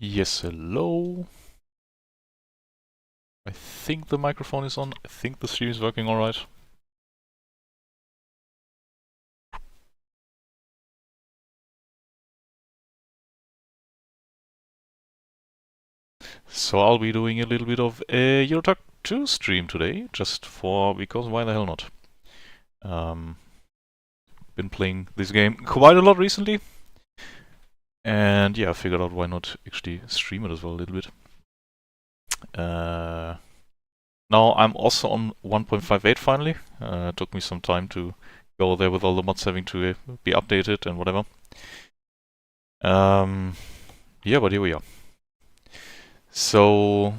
Yes, hello. I think the microphone is on. I think the stream is working alright. So I'll be doing a little bit of a Euro Truck 2 stream today, because why the hell not? Been playing this game quite a lot recently. And yeah, I figured out why not actually stream it as well a little bit. Now I'm also on 1.58 finally. Took me some time to go there with all the mods having to be updated and whatever. Yeah, but here we are. So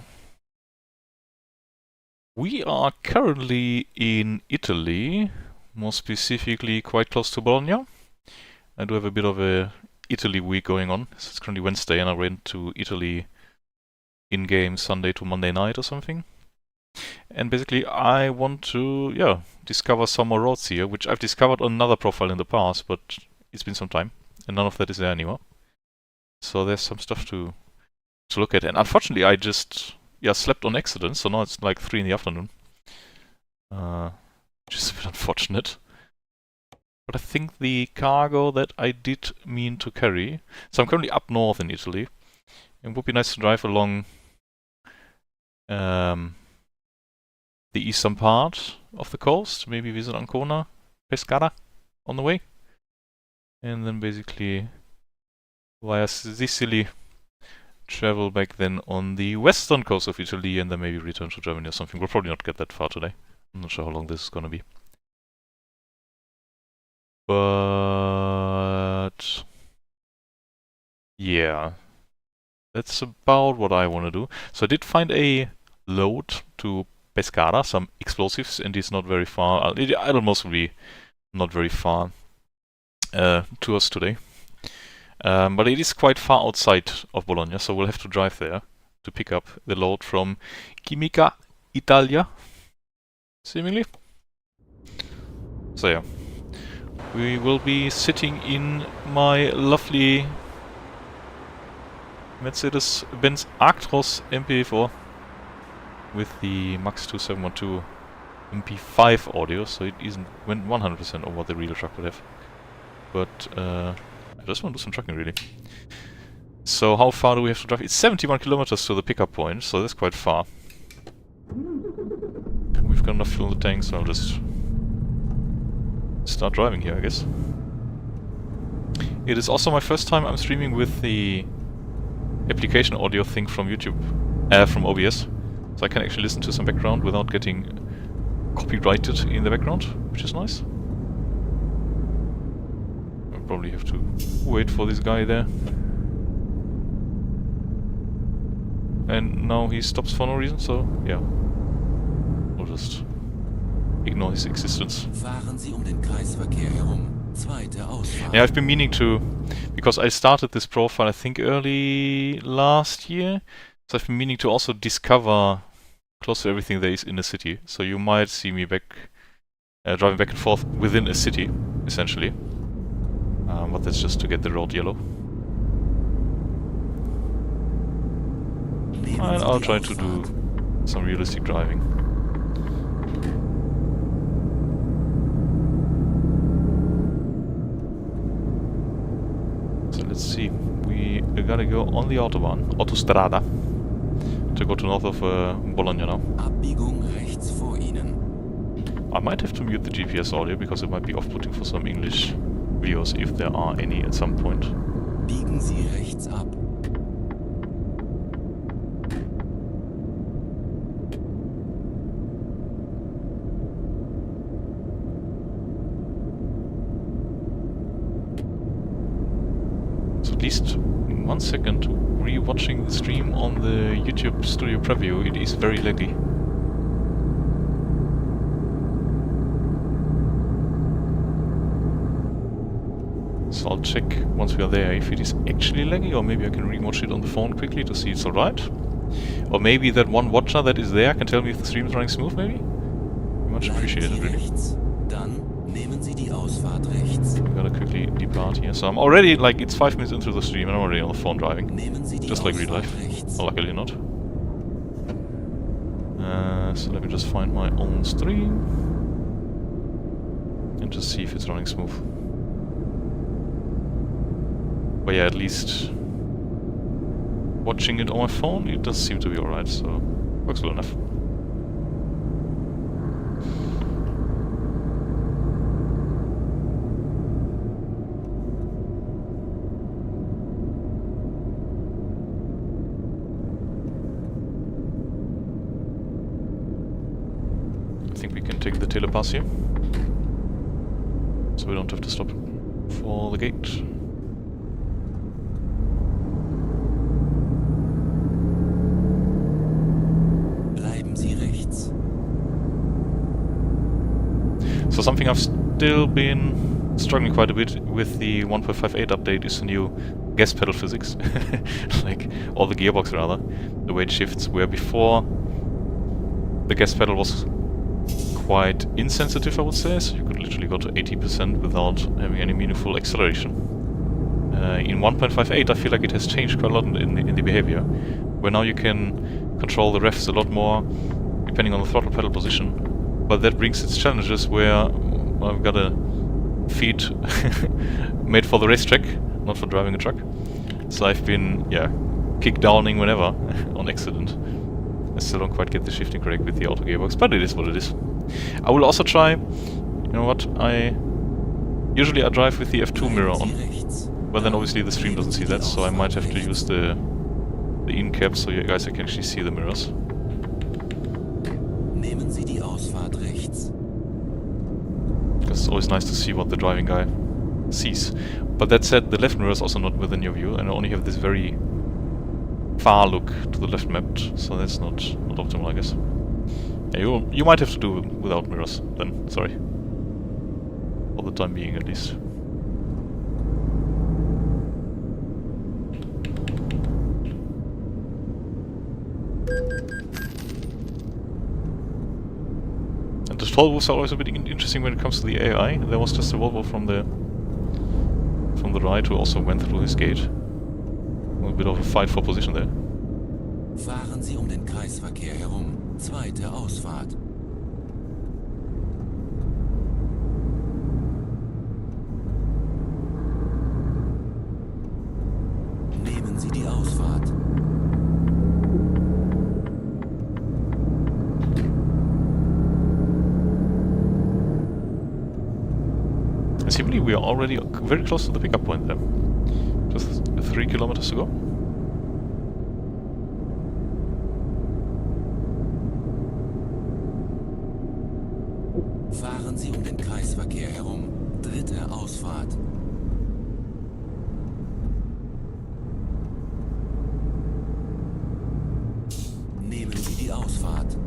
we are currently in Italy, more specifically quite close to Bologna. I do have a bit of a Italy week going on. So it's currently Wednesday and I went to Italy in-game Sunday to Monday night or something. And basically I want to, discover some more roads here, which I've discovered on another profile in the past, but it's been some time and none of that is there anymore. So there's some stuff to look at. And unfortunately I just slept on accident, so now it's like 3 in the afternoon. Which is a bit unfortunate. But I think the cargo that I did mean to carry... So I'm currently up north in Italy. It would be nice to drive along the eastern part of the coast. Maybe visit Ancona, Pescara on the way. And then basically via Sicily travel back then on the western coast of Italy and then maybe return to Germany or something. We'll probably not get that far today. I'm not sure how long this is gonna be. But yeah, that's about what I want to do. So I did find a load to Pescara, some explosives, and it's not very far. It'll mostly be not very far to us today. But it is quite far outside of Bologna, so we'll have to drive there to pick up the load from Chimica Italia, seemingly. So yeah, we will be sitting in my lovely Mercedes-Benz Actros MP4 with the Max 2712 MP5 audio, so it isn't 100% of what the real truck would have. But I just want to do some trucking really. So how far do we have to drive? It's 71 kilometers to the pickup point, so that's quite far. We've got enough fuel in the tank, so I'll just start driving here, I guess. It is also my first time I'm streaming with the application audio thing from YouTube, from OBS. So I can actually listen to some background without getting copyrighted in the background, which is nice. I'll probably have to wait for this guy there. And now he stops for no reason, so yeah. We'll just ignore his existence. Yeah, I've been meaning to, because I started this profile I think early last year, so I've been meaning to also discover close to everything there is in a city. So you might see me driving back and forth within a city, essentially. But that's just to get the road yellow. And I'll try to do some realistic driving. So let's see. We gotta go on the Autobahn, Autostrada, to go to north of Bologna now. I might have to mute the GPS audio because it might be off-putting for some English viewers if there are any at some point. Biegen Sie rechts ab. So at least 1 second re-watching the stream on the YouTube Studio Preview, it is very laggy. So I'll check once we are there if it is actually laggy, or maybe I can re-watch it on the phone quickly to see it's alright. Or maybe that one watcher that is there can tell me if the stream is running smooth, maybe? Much appreciated, really. Dann nehmen Sie die Ausfahrt rechts. We gotta quickly depart start here. So I'm already, like, it's 5 minutes into the stream and I'm already on the phone driving. Nehmen Sie die Just like real Ausfahrt life. rechts. Well, luckily not. So let me just find my own stream. And just see if it's running smooth. But yeah, at least watching it on my phone, it does seem to be alright, so works well enough. I think we can take the telepass here, so we don't have to stop for the gate. Bleiben Sie rechts. So something I've still been struggling quite a bit with the 1.58 update is the new gas pedal physics. Like, or the gearbox rather, the way it shifts, where before the gas pedal was quite insensitive, I would say, so you could literally go to 80% without having any meaningful acceleration. In 1.58 I feel like it has changed quite a lot in the behavior, where now you can control the revs a lot more depending on the throttle pedal position, but that brings its challenges where I've got a feed made for the racetrack, not for driving a truck, so I've been, yeah, kick-downing whenever on accident. I still don't quite get the shifting correct with the auto gearbox, but it is what it is. I will also try, you know what, usually I drive with the F2 mirror on, but then obviously the stream doesn't see that, so I might have to use the in-cap so you guys can actually see the mirrors. Nehmen Sie die Ausfahrt rechts. Because it's always nice to see what the driving guy sees. But that said, the left mirror is also not within your view, and I only have this very far look to the left mapped, so that's not optimal, I guess. Yeah, you might have to do without mirrors then, sorry. For the time being, at least. And the toll booths are always a bit interesting when it comes to the AI. There was just a Volvo from the right who also went through his gate. A bit of a fight for position there. Fahren Sie den Kreisverkehr herum. Zweite Ausfahrt. Nehmen Sie die Ausfahrt. Seemingly we are already very close to the pickup point there. Just 3 kilometers to go. Fahren Sie den Kreisverkehr herum. Dritte Ausfahrt. Nehmen Sie die Ausfahrt.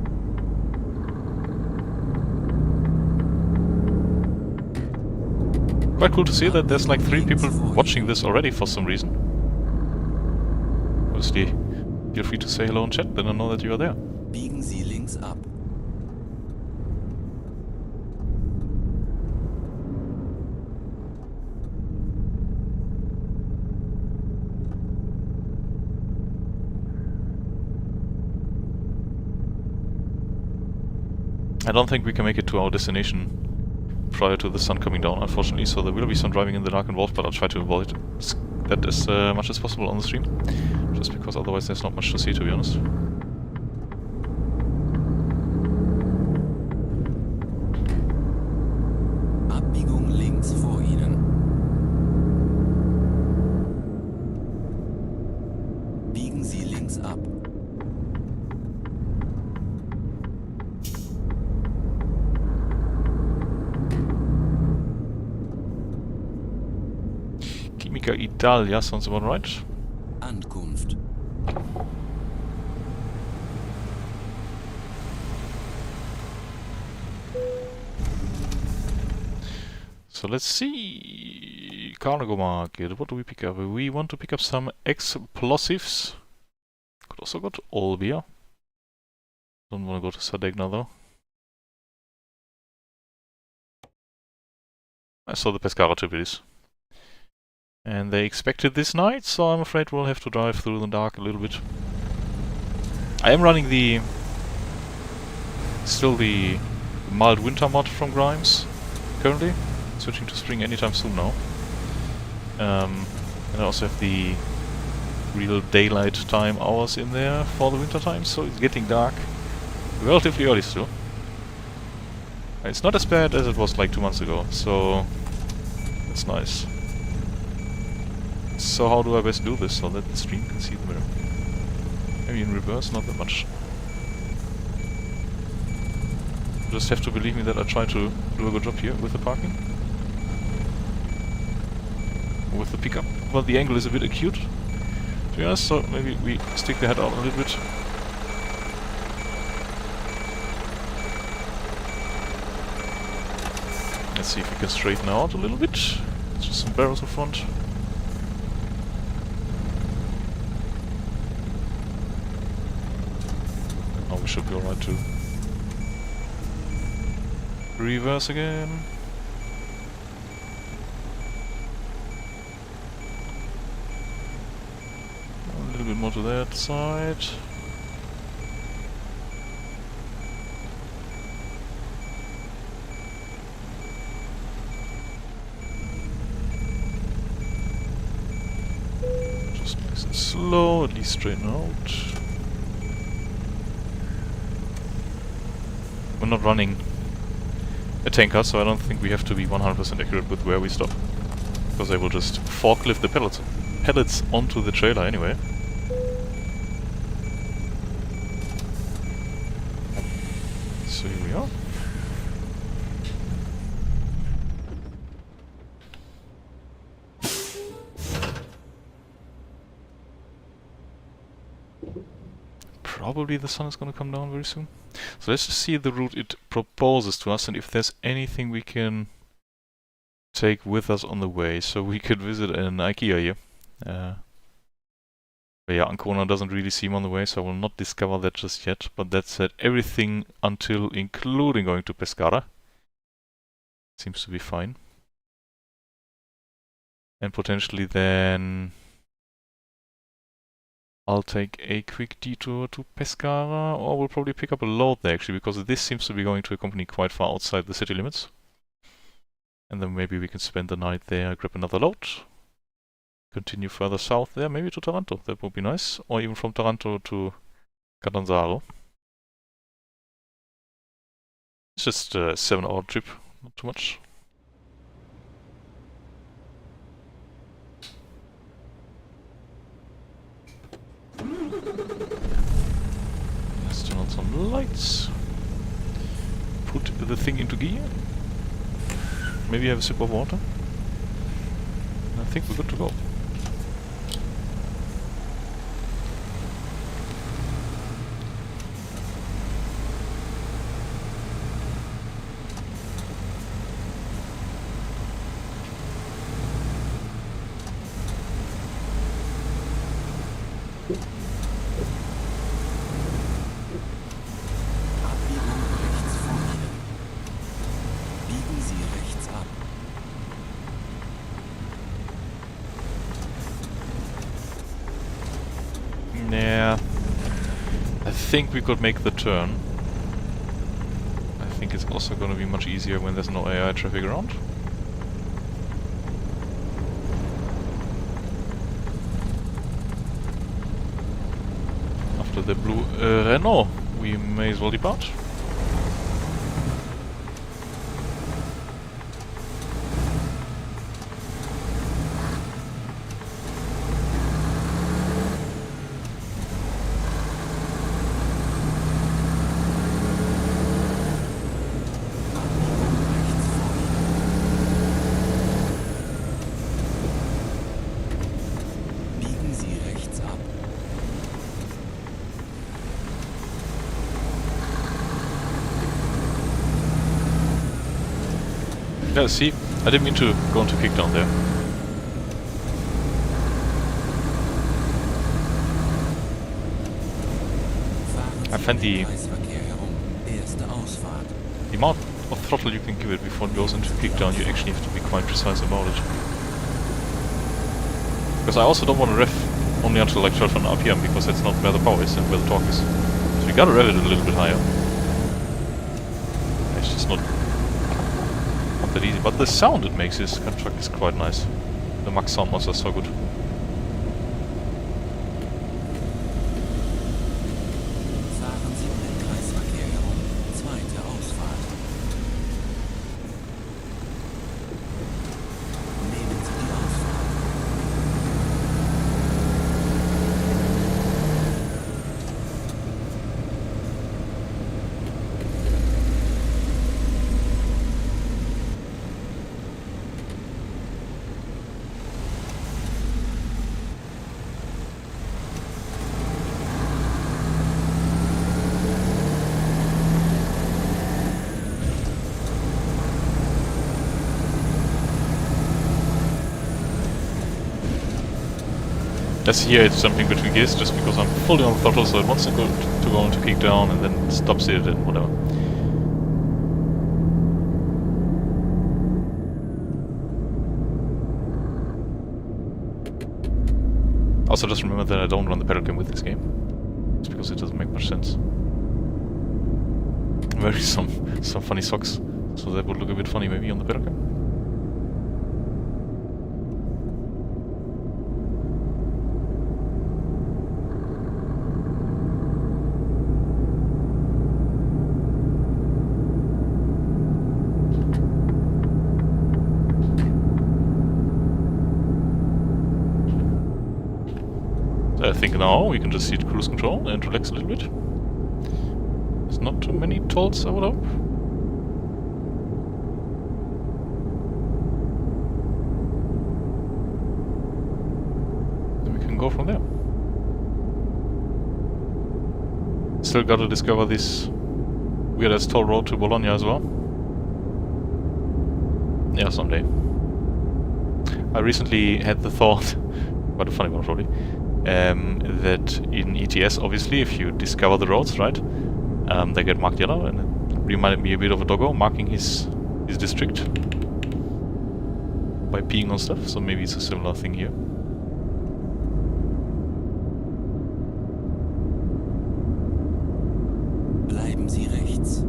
Quite cool to see that there's like 3 people watching this already for some reason. Obviously, feel free to say hello in chat, then I know that you are there. Biegen Sie links ab. I don't think we can make it to our destination prior to the sun coming down, unfortunately, so there will be some driving in the dark involved, but I'll try to avoid that as much as possible on the stream, just because otherwise there's not much to see, to be honest. Abbiegung links vor Ihnen. Biegen Sie links ab. Chimica Italia sounds about right. Ankunft. So let's see. Cargo market. What do we pick up? We want to pick up some explosives. Could also go to Olbia. Don't want to go to Sadegna though. I saw the Pescara trip it is. And they expect it this night, so I'm afraid we'll have to drive through the dark a little bit. I am running still the mild winter mod from Grimes currently, switching to spring anytime soon now. And I also have the real daylight time hours in there for the winter time, so it's getting dark relatively early still. It's not as bad as it was like 2 months ago, so that's nice. So how do I best do this so that the stream can see the mirror? Maybe in reverse, not that much. You just have to believe me that I try to do a good job here with the parking. With the pickup. Well, the angle is a bit acute, to be honest, so maybe we stick the head out a little bit. Let's see if we can straighten out a little bit. Just some barrels in front. Oh, we should be alright too. Reverse again. A little bit more to that side. Just nice and slow, at least straighten out. We're not running a tanker, so I don't think we have to be 100% accurate with where we stop. Because they will just forklift the pellets onto the trailer anyway. So here we are. Probably the sun is going to come down very soon. So let's just see the route it proposes to us and if there's anything we can take with us on the way. So we could visit an IKEA here. But yeah, Ancona doesn't really seem on the way, so I will not discover that just yet. But that said, everything until including going to Pescara seems to be fine. And potentially then I'll take a quick detour to Pescara, or we'll probably pick up a load there actually, because this seems to be going to a company quite far outside the city limits. And then maybe we can spend the night there, grab another load, continue further south there, maybe to Taranto, that would be nice, or even from Taranto to Catanzaro. It's just a 7-hour trip, not too much. Let's turn on some lights. Put the thing into gear. Maybe have a sip of water. I think we're good to go. Yeah, I think we could make the turn. I think it's also going to be much easier when there's no AI traffic around. After the blue Renault, we may as well depart. Yeah, see, I didn't mean to go into kickdown there. I find the amount of throttle you can give it before it goes into kickdown, you actually have to be quite precise about it. Because I also don't want to rev only until like 1200 RPM, because that's not where the power is and where the torque is. So you gotta rev it a little bit higher. It's just not that easy. But the sound it makes this kind of truck is quite nice. The Max sound monster is so good. Fahren Sie um den Kreisverkehr herum. Zweite Ausfahrt. Nehmen Sie die Ausfahrt. As here it's jumping between gears just because I'm fully on throttle, so it wants to go into kick down and then stops it and whatever. Also just remember that I don't run the pedal game with this game. It's because it doesn't make much sense. I'm wearing some funny socks, so that would look a bit funny maybe on the pedal game. I think now we can just hit cruise control and relax a little bit. There's not too many tolls, I would hope. Then we can go from there. Still gotta discover this weird-ass toll road to Bologna as well. Yeah, someday. I recently had the thought, quite a funny one probably, that in ETS, obviously, if you discover the roads, right, they get marked yellow, and it reminded me a bit of a doggo marking his district by peeing on stuff, so maybe it's a similar thing here. Bleiben Sie rechts.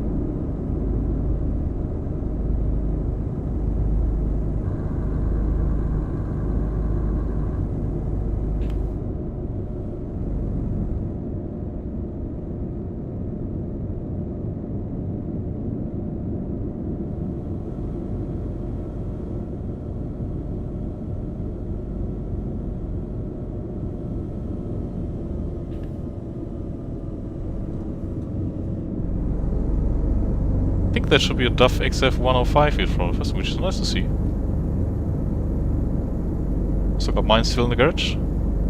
I think that should be a DAF XF105 in front of us, which is nice to see. Also got mine still in the garage.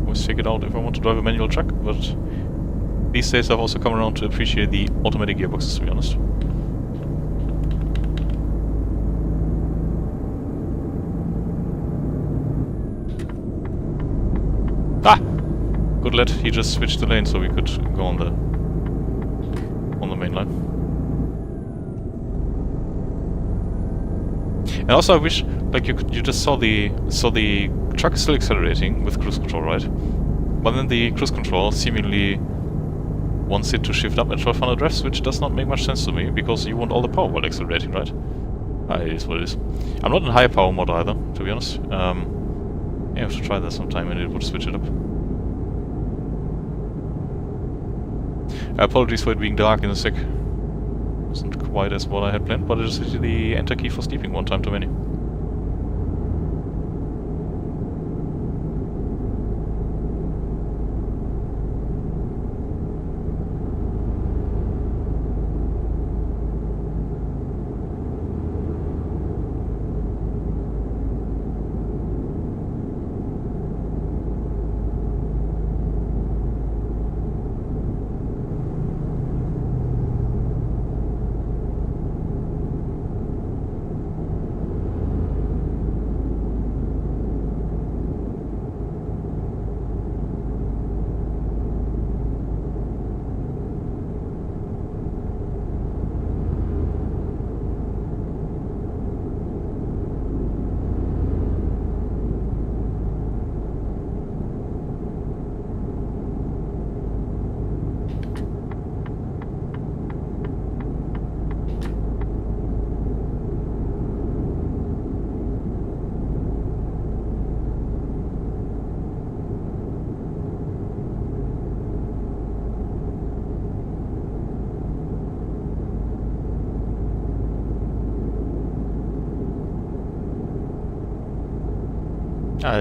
Always check it out if I want to drive a manual truck, but these days I've also come around to appreciate the automatic gearboxes, to be honest. Ah! Good lad, he just switched the lane so we could go on the main line. And also I wish, like, you just saw the truck is still accelerating with cruise control, right? But then the cruise control seemingly wants it to shift up at 1200 revs, which does not make much sense to me, because you want all the power while accelerating, right? It is what it is. I'm not in high power mode either, to be honest. Yeah, I have to try that sometime and it would switch it up. Apologies for it being dark in a sec. Wasn't quite as what I had planned, but I just hit the enter key for sleeping one time too many.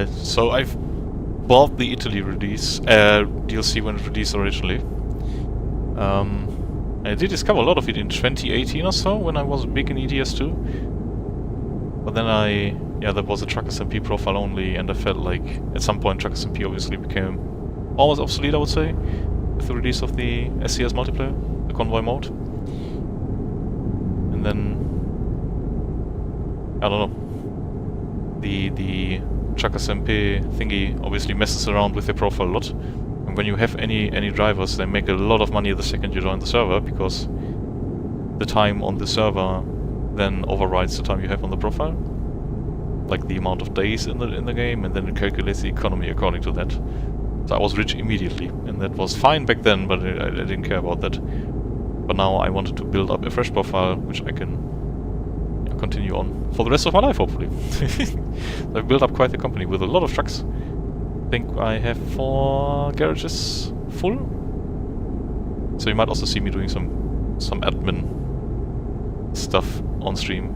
So I've bought the Italy release, DLC when it released originally. I did discover a lot of it in 2018 or so, when I was big in ETS2. But then there was a Truckers MP profile only, and I felt like at some point Truckers MP obviously became almost obsolete, I would say, with the release of the SCS multiplayer, the convoy mode. And then, I don't know, the Truckers MP thingy obviously messes around with their profile a lot. And when you have any drivers, they make a lot of money the second you join the server, because the time on the server then overrides the time you have on the profile. Like the amount of days in the game, and then it calculates the economy according to that. So I was rich immediately, and that was fine back then, but I didn't care about that. But now I wanted to build up a fresh profile, which I can continue on for the rest of my life, hopefully. I've built up quite a company with a lot of trucks. I think I have 4 garages full. So you might also see me doing some admin stuff on stream.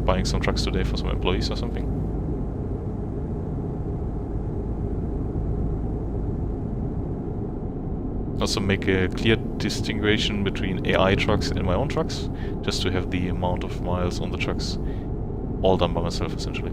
Buying some trucks today for some employees or something. Also make a clear distinction between AI trucks and my own trucks, just to have the amount of miles on the trucks all done by myself, essentially.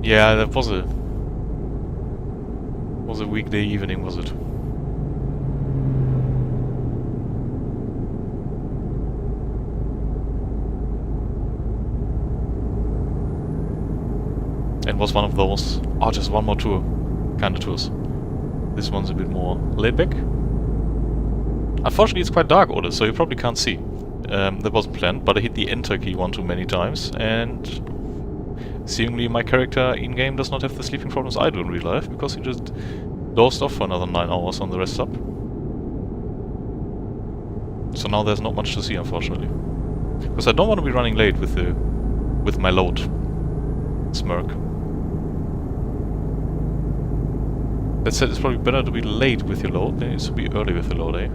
Yeah, that was a weekday evening, was it? And was one of those, oh, just one more tour kind of tours. This one's a bit more laid back. Unfortunately, it's quite dark order, so you probably can't see. That wasn't planned, but I hit the enter key one too many times, and seemingly my character in-game does not have the sleeping problems I do in real life, because he just dozed off for another 9 hours on the rest stop. So now there's not much to see, unfortunately. Because I don't want to be running late with my load. Smirk. That said, it's probably better to be late with your load than it is to be early with the load, eh?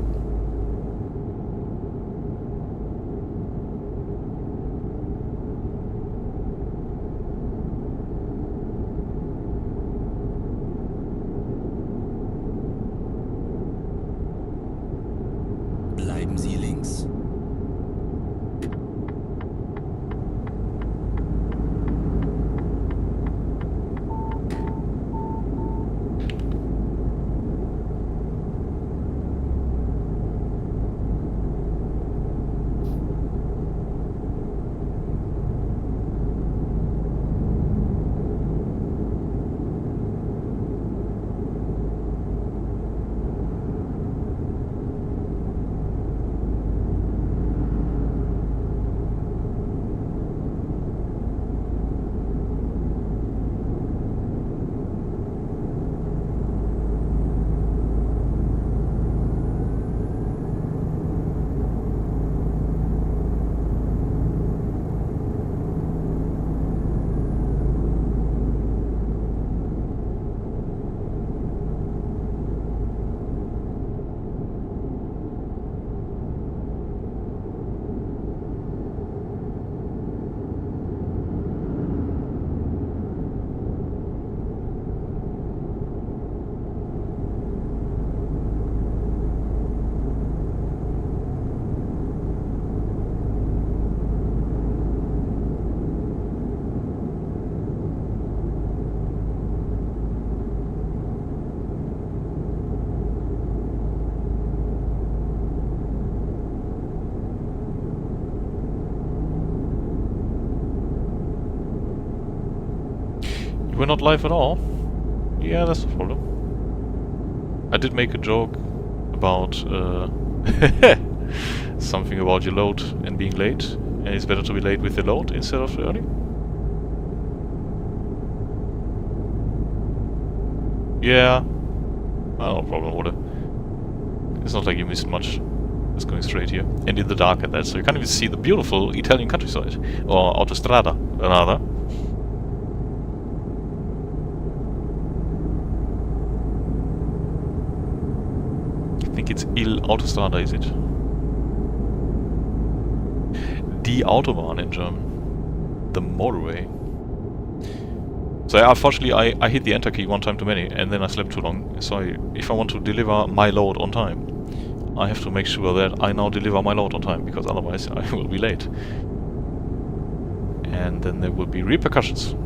Bleiben Sie links. We're not live at all? Yeah, that's the problem. I did make a joke about something about your load and being late, and it's better to be late with the load instead of early. Yeah, no problem, Ole. It's not like you missed much. It's going straight here, and in the dark at that, so you can't even see the beautiful Italian countryside, or autostrada, rather. I think it's Il Autostrada, is it? Die Autobahn in German. The motorway. So yeah, unfortunately I hit the enter key one time too many, and then I slept too long. So if I want to deliver my load on time, I have to make sure that I now deliver my load on time, because otherwise I will be late. And then there will be repercussions.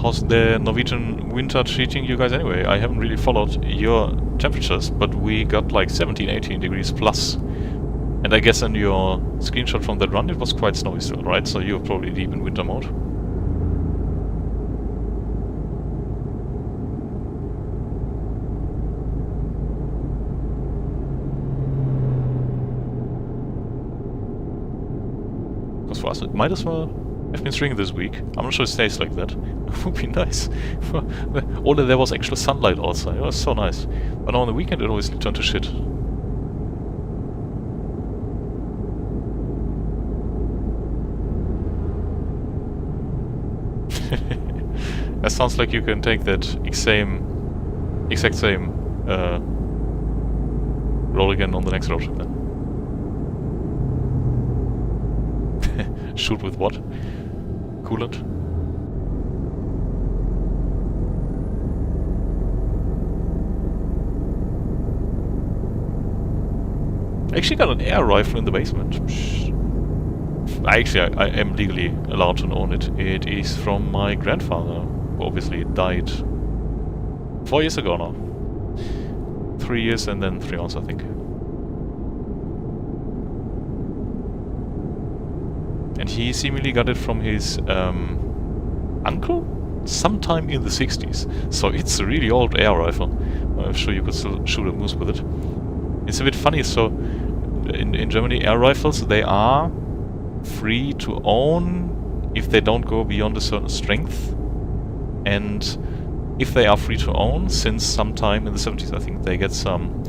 How's the Norwegian winter treating you guys anyway? I haven't really followed your temperatures, but we got like 17, 18 degrees plus. And I guess in your screenshot from that run it was quite snowy still, right? So you're probably deep in winter mode. Because for us it might as well have been spring this week. I'm not sure it stays like that. It would be nice. Although there was actual sunlight outside. It was so nice. But now on the weekend it always turned to shit. That sounds like you can take that exact same roll again on the next road trip then. Shoot with what? Coolant? I actually got an air rifle in the basement. I am legally allowed to own it. It is from my grandfather, who obviously died 4 years ago now. 3 years and then 3 months, I think. And he seemingly got it from his uncle sometime in the 60s. So it's a really old air rifle. I'm sure you could still shoot a moose with it. It's a bit funny, so in Germany air rifles, they are free to own if they don't go beyond a certain strength. And if they are free to own, since sometime in the 70s I think, they get some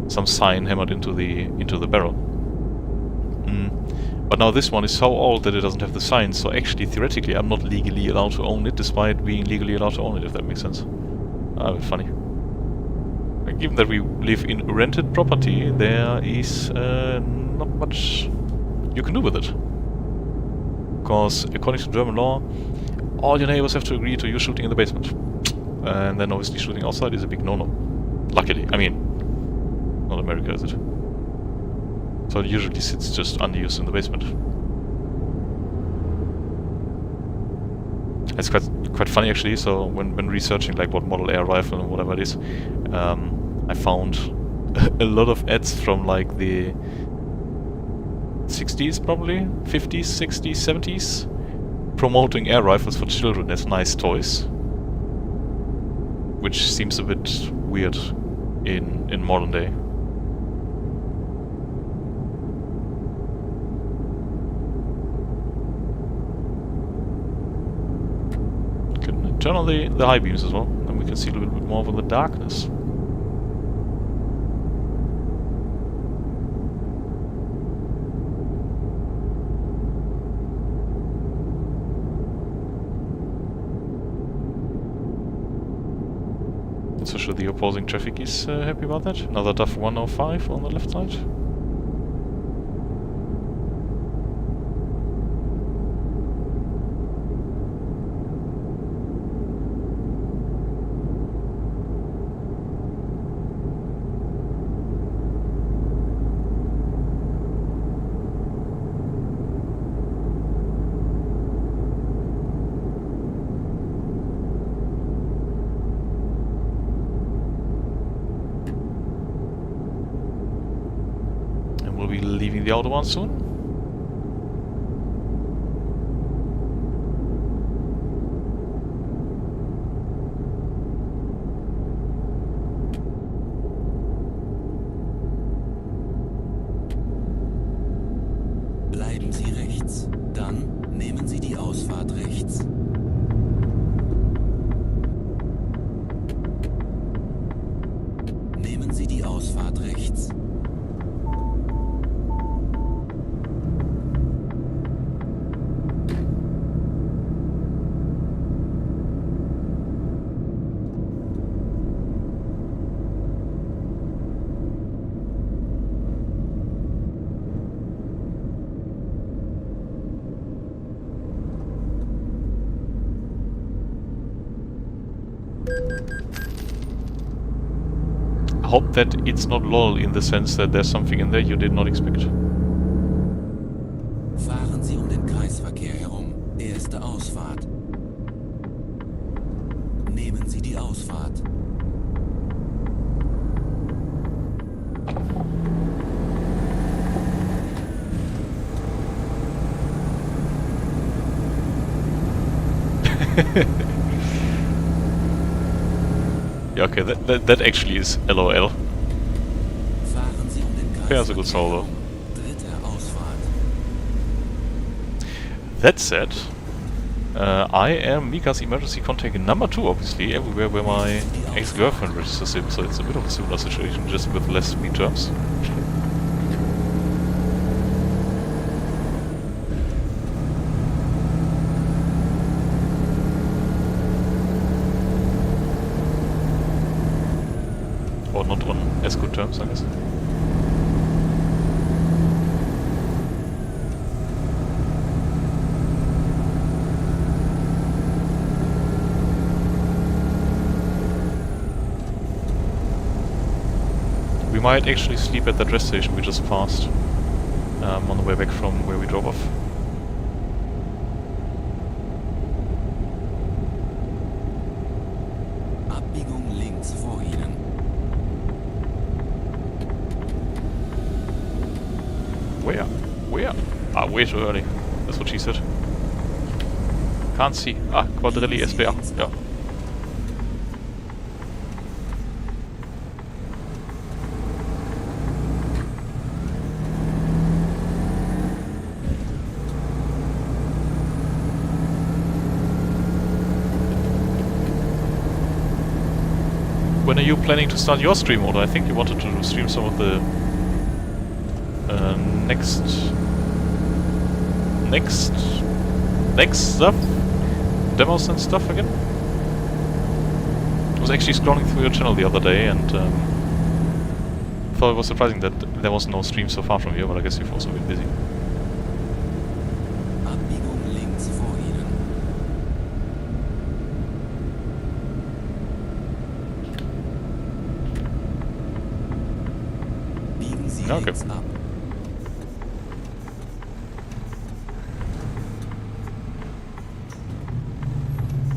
sign hammered into the barrel. But now this one is so old that it doesn't have the sign, so actually theoretically I'm not legally allowed to own it, despite being legally allowed to own it, if that makes sense. A bit funny. Given that we live in rented property, there is not much you can do with it. Because according to German law, all your neighbors have to agree to you shooting in the basement. And then obviously shooting outside is a big no-no. Luckily. I mean, not America, is it? So it usually sits just unused in the basement. It's quite funny actually, so when researching like what model air rifle and whatever it is, I found a lot of ads from like the 60s probably, 50s, 60s, 70s, promoting air rifles for children as nice toys. Which seems a bit weird in modern day. Can turn on the high beams as well, then we can see a little bit more of the darkness. So sure the opposing traffic is happy about that. Another DAF 105 on the left side. leaving the Autobahn soon. Bleiben Sie rechts. Dann nehmen Sie die Ausfahrt rechts. Nehmen Sie die Ausfahrt rechts. Hope that it's not LOL in the sense that there's something in there you did not expect. Fahren Sie den Kreisverkehr herum. Erste Ausfahrt. Nehmen Sie die Ausfahrt. Yeah, okay, that actually is LOL. Fahren Sie den Kreisverkehr Yeah, that's a good solo. Dritte Ausfahrt. That said, I am Mika's emergency contact number 2, obviously, everywhere where my ex-girlfriend registers him, so it's a bit of a similar situation, just with less speed terms. Or not on as good terms, I guess. We might actually sleep at that rest station we just passed on the way back from where we drove off. Abbiegung links vor Ihnen. Where? Where? Ah, way too early. That's what she said. Can't see. Ah, Quadrilli SBA. Yeah. When are you planning to start your stream order? I think you wanted to stream some of the next stuff, demos and stuff again. I was actually scrolling through your channel the other day and thought it was surprising that there was no stream so far from here, but I guess you've also been busy. Abbiegung links vor Ihnen. Biegen Sie Okay. links ab.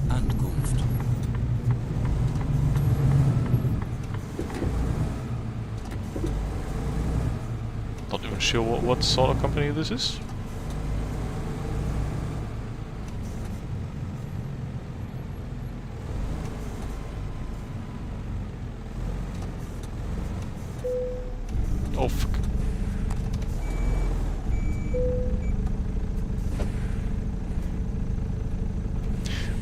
Ankunft. Not even sure what sort of company this is. Oh fuck.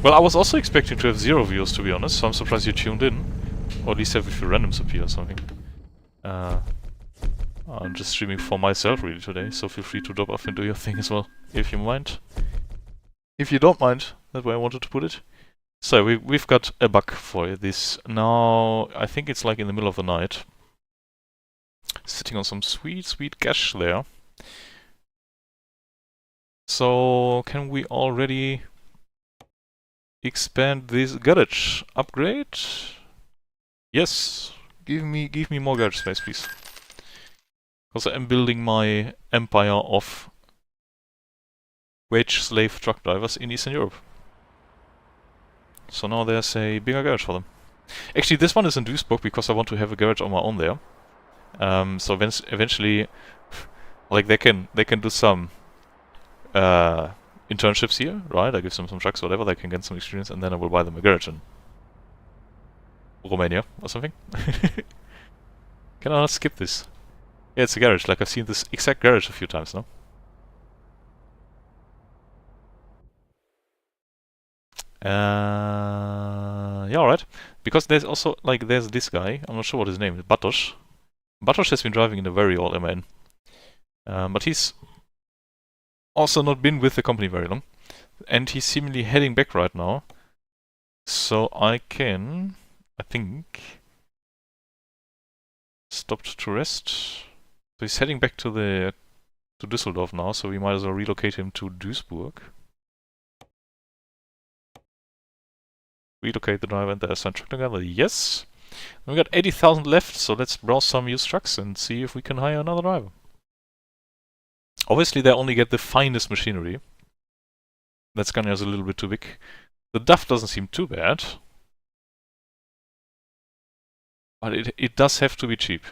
Well, I was also expecting to have 0 views, to be honest, so I'm surprised you tuned in. Or at least have a few randoms appear or something. I'm just streaming for myself really today, so feel free to drop off and do your thing as well, if you mind. If you don't mind, that's where I wanted to put it. So, we've got a bug for this. Now, I think it's like in the middle of the night. Sitting on some sweet, sweet cash there. So, can we already expand this garage? Upgrade? Yes. Give me more garage space, please. Because I'm building my empire of wage slave truck drivers in Eastern Europe. So now there's a bigger garage for them. Actually, this one is in Duisburg because I want to have a garage on my own there. So eventually, Like they can do some internships here, right? I give them some trucks, whatever. They can get some experience, and then I will buy them a garage in Romania or something. Can I not skip this? Yeah, it's a garage. Like I've seen this exact garage a few times now. Yeah, alright. Because there's also, like, there's this guy. I'm not sure what his name is. Bartosz. Bartosz has been driving in a very old MAN. But he's also not been with the company very long. And he's seemingly heading back right now. So I can, I think, stopped to rest. So he's heading back to Düsseldorf now, so we might as well relocate him to Duisburg. Relocate the driver and the assigned truck together. Yes. We got 80,000 left, so let's browse some used trucks and see if we can hire another driver. Obviously, they only get the finest machinery. That Scania is a little bit too big. The DAF doesn't seem too bad. But it does have to be cheap.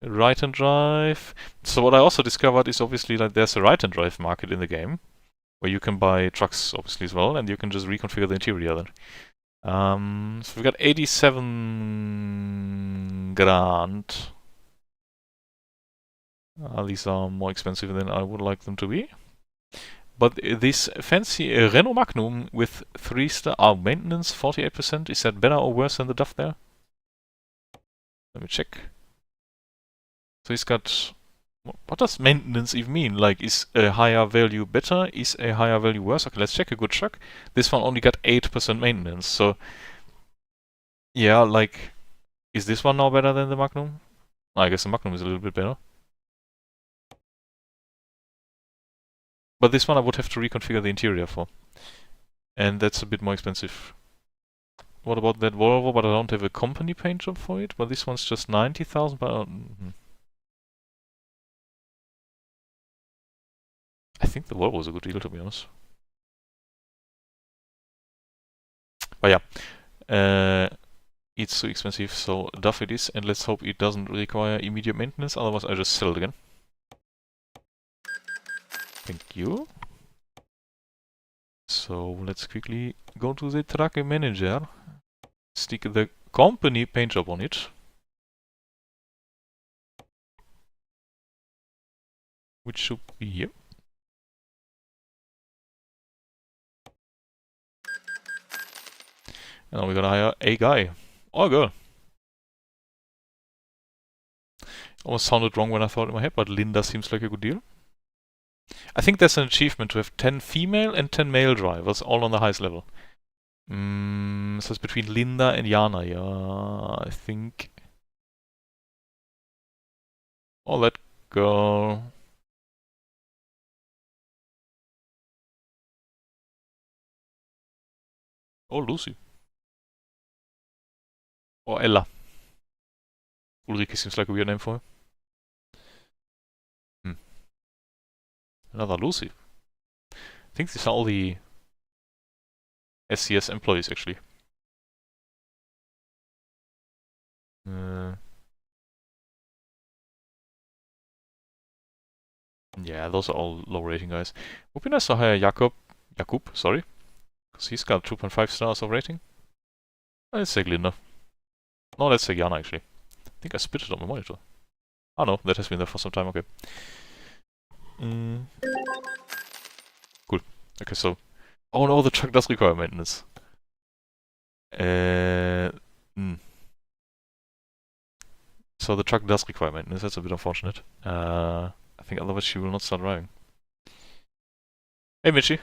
Right-hand drive. So what I also discovered is obviously that there's a right-hand drive market in the game, where you can buy trucks obviously as well, and you can just reconfigure the interior then. So we've got 87 grand. These are more expensive than I would like them to be. But this fancy Renault Magnum with 3-star maintenance, 48%, is that better or worse than the DAF there? Let me check. So he's got... What does maintenance even mean? Like, is a higher value better? Is a higher value worse? Okay, let's check a good truck. This one only got 8% maintenance, so... Yeah, like... Is this one now better than the Magnum? I guess the Magnum is a little bit better. But this one I would have to reconfigure the interior for. And that's a bit more expensive. What about that Volvo? But I don't have a company paint job for it. But this one's just 90,000, but... I think the Volvo is a good deal, to be honest. But yeah, it's too expensive, so DAF it is, and let's hope it doesn't require immediate maintenance, otherwise I just sell it again. Thank you. So let's quickly go to the truck manager, stick the company paint job on it. Which should be here. And now we're gonna hire a guy. Or a girl. Almost sounded wrong when I thought it in my head, but Linda seems like a good deal. I think there's an achievement to have 10 female and 10 male drivers, all on the highest level. So it's between Linda and Jana, yeah, I think. Oh, that girl. Oh, Lucy. Or Ella. Ulrike seems like a weird name for her. Another Lucy. I think these are all the SCS employees, actually. Yeah, those are all low rating guys. Would be nice to hire Jakub, sorry. Because he's got 2.5 stars of rating. Let's take Linda. No, let's take Jana, actually. I think I spit it on my monitor. Oh no, that has been there for some time, okay. Cool. Okay, so... Oh no, the truck does require maintenance. So the truck does require maintenance, that's a bit unfortunate. I think otherwise she will not start driving. Hey Mitchie.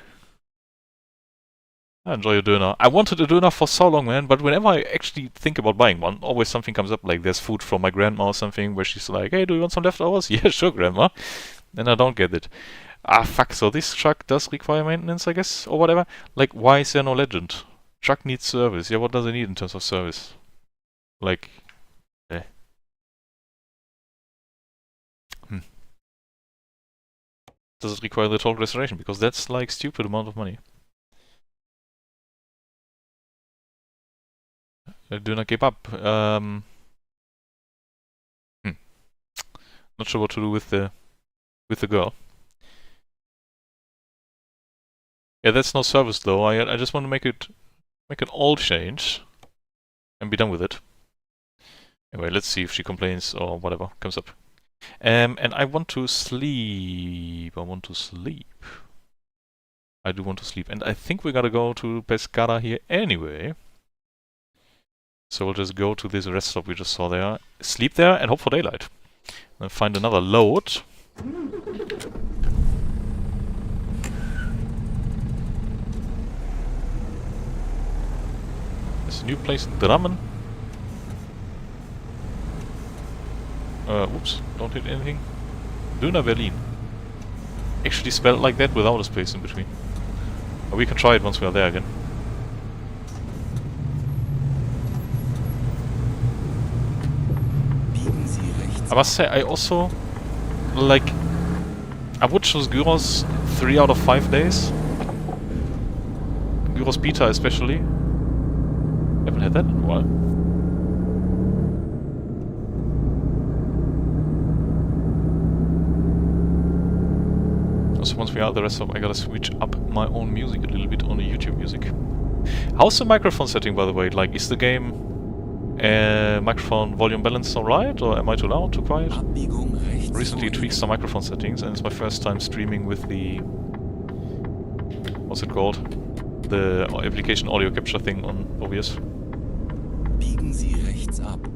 I enjoy your doner. I wanted a doner for so long, man, but whenever I actually think about buying one, always something comes up, like there's food from my grandma or something, where she's like, hey, do you want some leftovers? Yeah, sure, grandma. And I don't get it. Ah, fuck, so this truck does require maintenance, I guess, or whatever? Like, why is there no legend? Truck needs service. Yeah, what does it need in terms of service? Like, Does it require the total restoration? Because that's like stupid amount of money. Döner Kebab. Not sure what to do with the girl. Yeah, that's no service though. I just want to make an all change and be done with it. Anyway, let's see if she complains or whatever comes up. And I want to sleep. I do want to sleep. And I think we gotta go to Pescara here anyway. So we'll just go to this rest stop we just saw there, sleep there, and hope for daylight. And find another load. There's a new place in Drammen. Oops, don't hit anything. Döner Berlin. Actually spelled like that without a space in between. But we can try it once we are there again. I must say, I also, like, I would choose Gyros 3 out of 5 days. Gyros Pita especially. Haven't had that in a while. Also, once we are at the rest stop, I gotta switch up my own music a little bit on the YouTube music. How's the microphone setting, by the way? Like, is the game microphone volume balance alright, or am I too loud, too quiet? Recently tweaked some microphone settings, and it's my first time streaming with the... what's it called? The application audio capture thing on OBS. Biegen Sie rechts ab.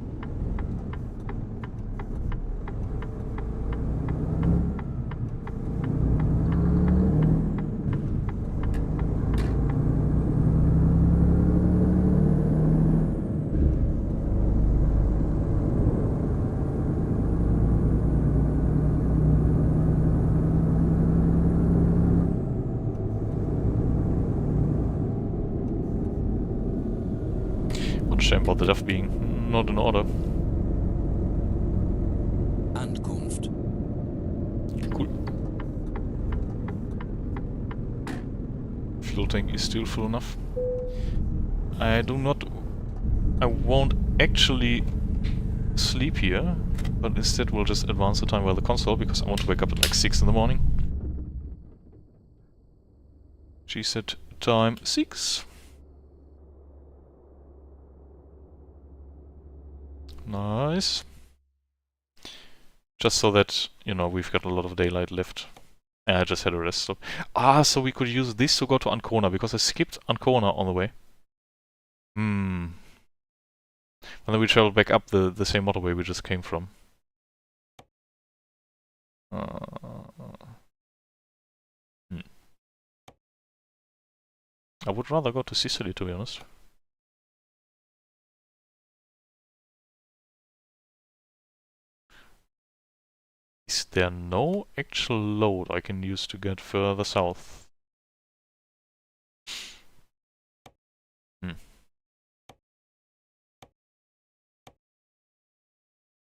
Shame about the DAF being not in order. Ankunft. Cool. Fuel tank is still full enough. I won't actually sleep here, but instead we'll just advance the time by the console because I want to wake up at like 6 in the morning. She said time 6. Nice. Just so that, you know, we've got a lot of daylight left. And I just had a rest stop. Ah, so we could use this to go to Ancona, because I skipped Ancona on the way. And then we traveled back up the same motorway we just came from. I would rather go to Sicily, to be honest. Is there no actual load I can use to get further south?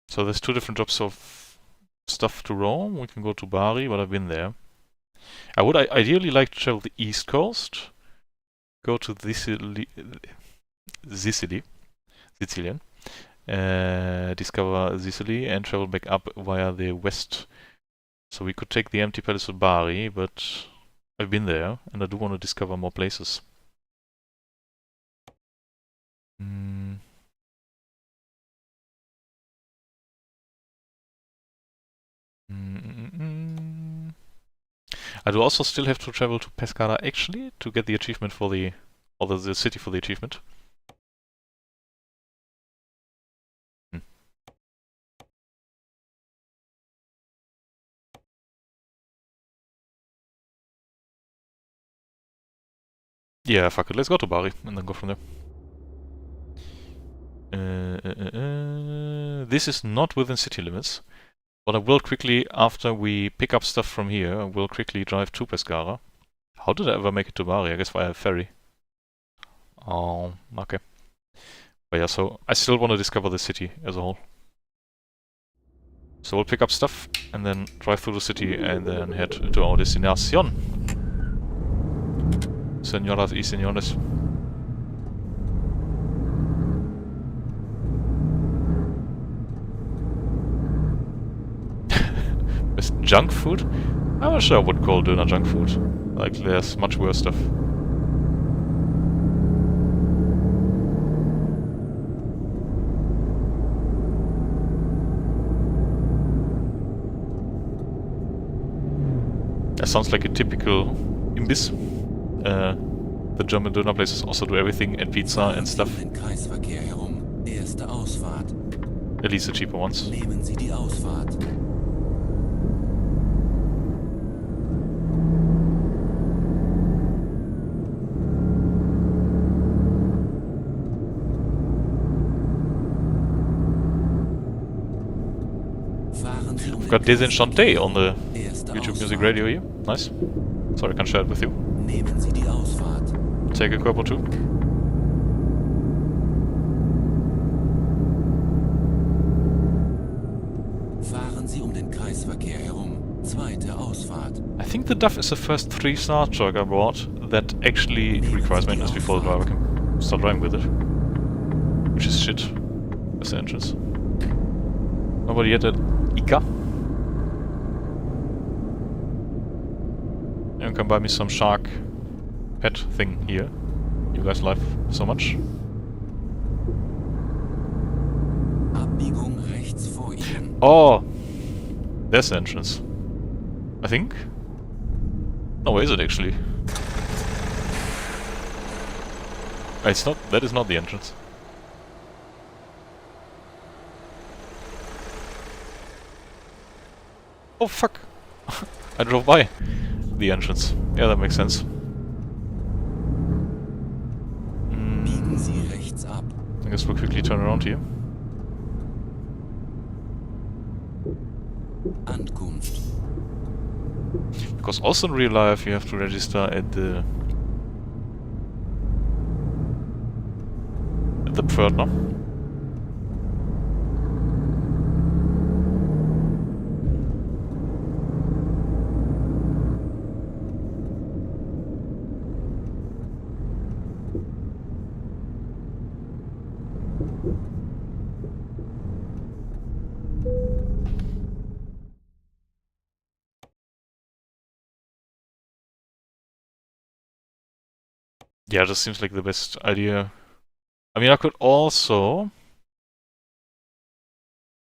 So there's 2 different drops of stuff to Rome. We can go to Bari, but I've been there. I would ideally like to travel the east coast. Go to Sicilian. Discover Sicily and travel back up via the west. So we could take the empty palace of Bari, but I've been there and I do want to discover more places. I do also still have to travel to Pescara actually to get the achievement for the city for the achievement. Yeah, fuck it, let's go to Bari and then go from there. This is not within city limits, but I will quickly, after we pick up stuff from here, I will quickly drive to Pescara. How did I ever make it to Bari? I guess via ferry. Oh, okay. But yeah, so I still want to discover the city as a whole. So we'll pick up stuff and then drive through the city and then head to our destination. Señoras y señores. Junk food? I'm not sure I would call Döner junk food. Like, there's much worse stuff. That sounds like a typical Imbiss. The German Döner places also do everything and pizza and stuff. Den Kreisverkehr herum. Erste Ausfahrt. At least the cheaper ones. Nehmen Sie die Ausfahrt. Fahren Sie We've got Desenchante on the Erste YouTube Music Ausfahrt. Radio here. Nice. Sorry, I can't share it with you. Nehmen Sie die Ausfahrt. Take a curb or two. Fahren Sie den Kreisverkehr herum. Zweite Ausfahrt. I think the DAF is the first 3-star truck I bought that actually requires maintenance before the driver can start driving with it. Which is shit. That's the entrance. Nobody yet at Ica? You can buy me some shark pet thing here. You guys like so much. Abbiegung rechts vor Ihnen. Oh! There's the entrance. I think? No, where is it actually? It's not. That is not the entrance. Oh fuck! I drove by the entrance. Yeah, that makes sense. Biegen Sie rechts ab. I guess we'll quickly turn around here. Ankunft. Because also in real life you have to register at the Pförtner. Yeah, this seems like the best idea. I mean, I could also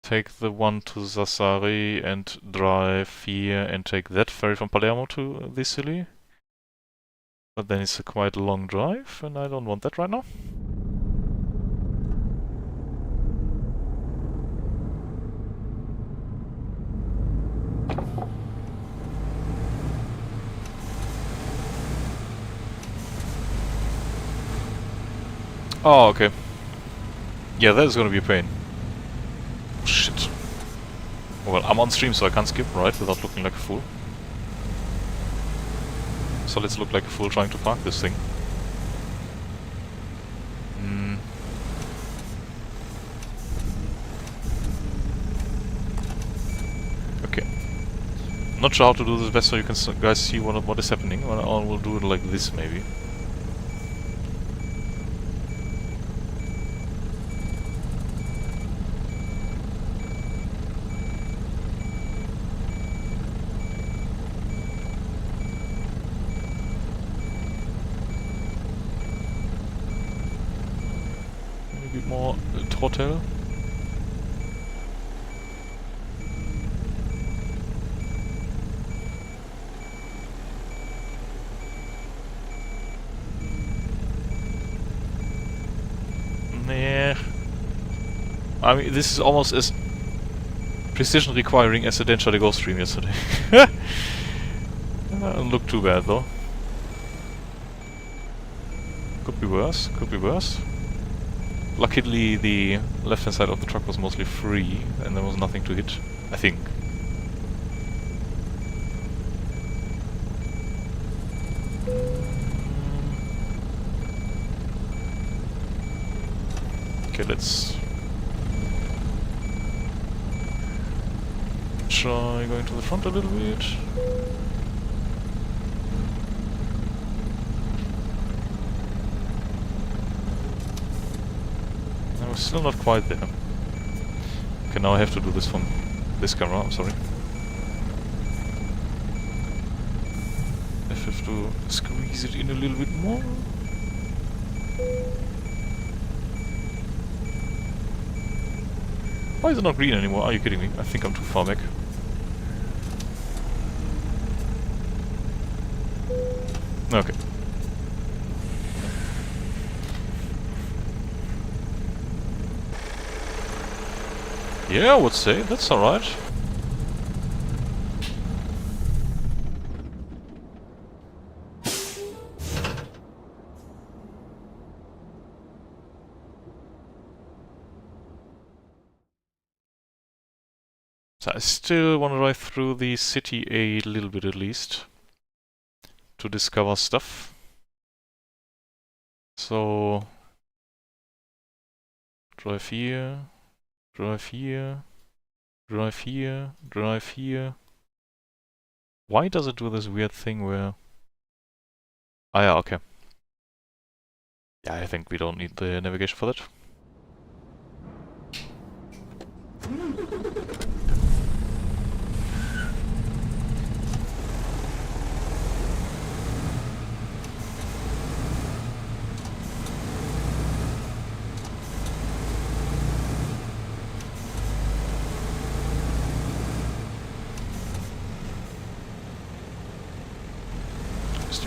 take the one to Sassari and drive here and take that ferry from Palermo to Sicily. But then it's a quite long drive, and I don't want that right now. Oh, okay. Yeah, that is gonna be a pain. Shit. Well, I'm on stream, so I can't skip, right? Without looking like a fool. So let's look like a fool trying to park this thing. Okay. Not sure how to do this best so you can guys see what is happening. Well, I will do it like this, maybe. More throttle. Nah. I mean, this is almost as precision requiring as the Densha the Ghost stream yesterday. Doesn't look too bad though. Could be worse, could be worse. Luckily, the left-hand side of the truck was mostly free, and there was nothing to hit, I think. Okay, let's try going to the front a little bit. We're still not quite there. Okay, now I have to do this from this camera, I'm sorry. have to squeeze it in a little bit more. Why is it not green anymore? Are you kidding me? I think I'm too far back. Okay. Yeah, I would say. That's alright. So I still want to drive through the city a little bit at least to discover stuff. So drive here, drive here, drive here, drive here. Why does it do this weird thing where... Ah yeah, okay. Yeah, I think we don't need the navigation for that.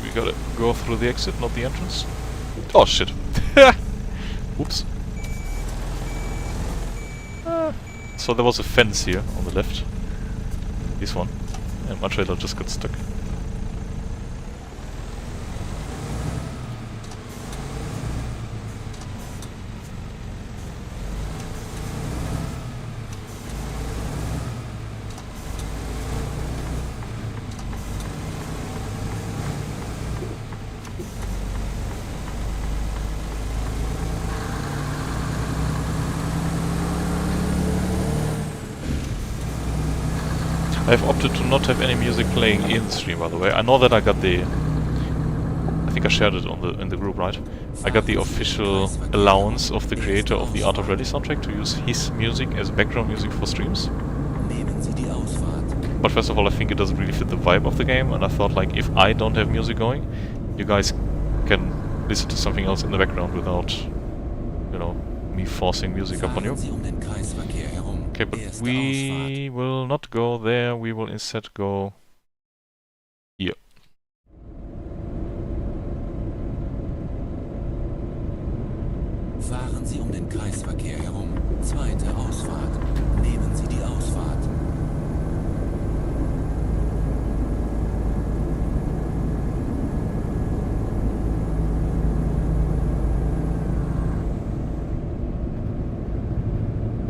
We gotta go through the exit, not the entrance. Oh shit. Oops. So there was a fence here on the left. This one. And my trailer just got stuck. I've opted to not have any music playing in stream, by the way. I know that I got the... I think I shared it on in the group, right? I got the official allowance of the creator of the Art of Rally soundtrack to use his music as background music for streams. But first of all, I think it doesn't really fit the vibe of the game, and I thought, like, if I don't have music going, you guys can listen to something else in the background without, you know, me forcing music upon you. Okay, but we will not go there, we will instead go here. Fahren Sie den Kreisverkehr herum. Zweite Ausfahrt. Nehmen Sie die Ausfahrt.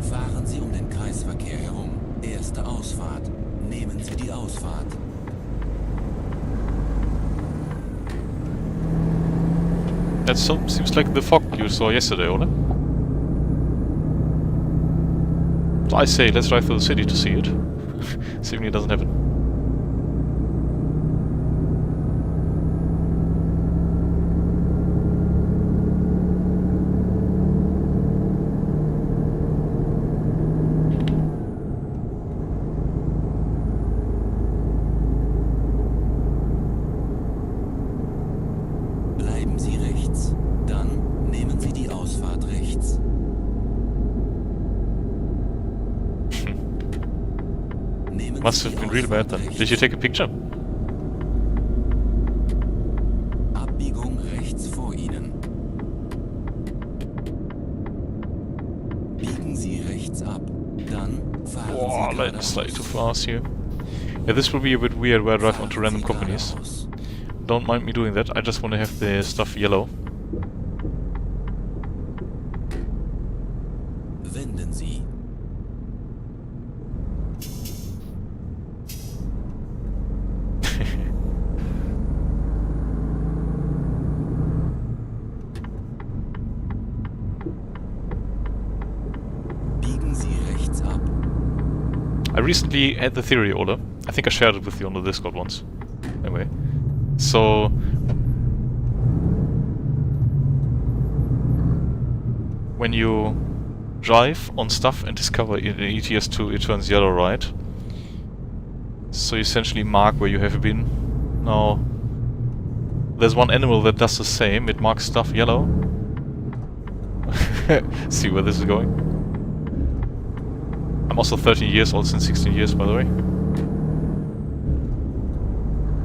Fahren Sie den Kreisverkehr herum. Erste Ausfahrt. Nehmen Sie die Ausfahrt. That seems like the fog you saw yesterday, Ole. So I say, let's drive through the city to see it. Assuming it doesn't happen. Bleiben Sie rechts. Dann nehmen Sie die Ausfahrt rechts. Must have been real bad then. Did you take a picture? Abbiegung rechts vor Ihnen. Biegen Sie rechts ab. Dann fahren Oh, Sie like slightly too geradeaus. fast here. Yeah, this will be a bit weird where I drive onto random companies. Don't mind me doing that, I just want to have the stuff yellow. Wenden Sie. Biegen Sie rechts ab. I recently had the theory, Ole. I think I shared it with you on the Discord once. Anyway. So... when you drive on stuff and discover in ETS2 it turns yellow, right? So you essentially mark where you have been. Now, There's one animal that does the same. It marks stuff yellow. See where this is going. I'm also 13 years old since 16 years, by the way.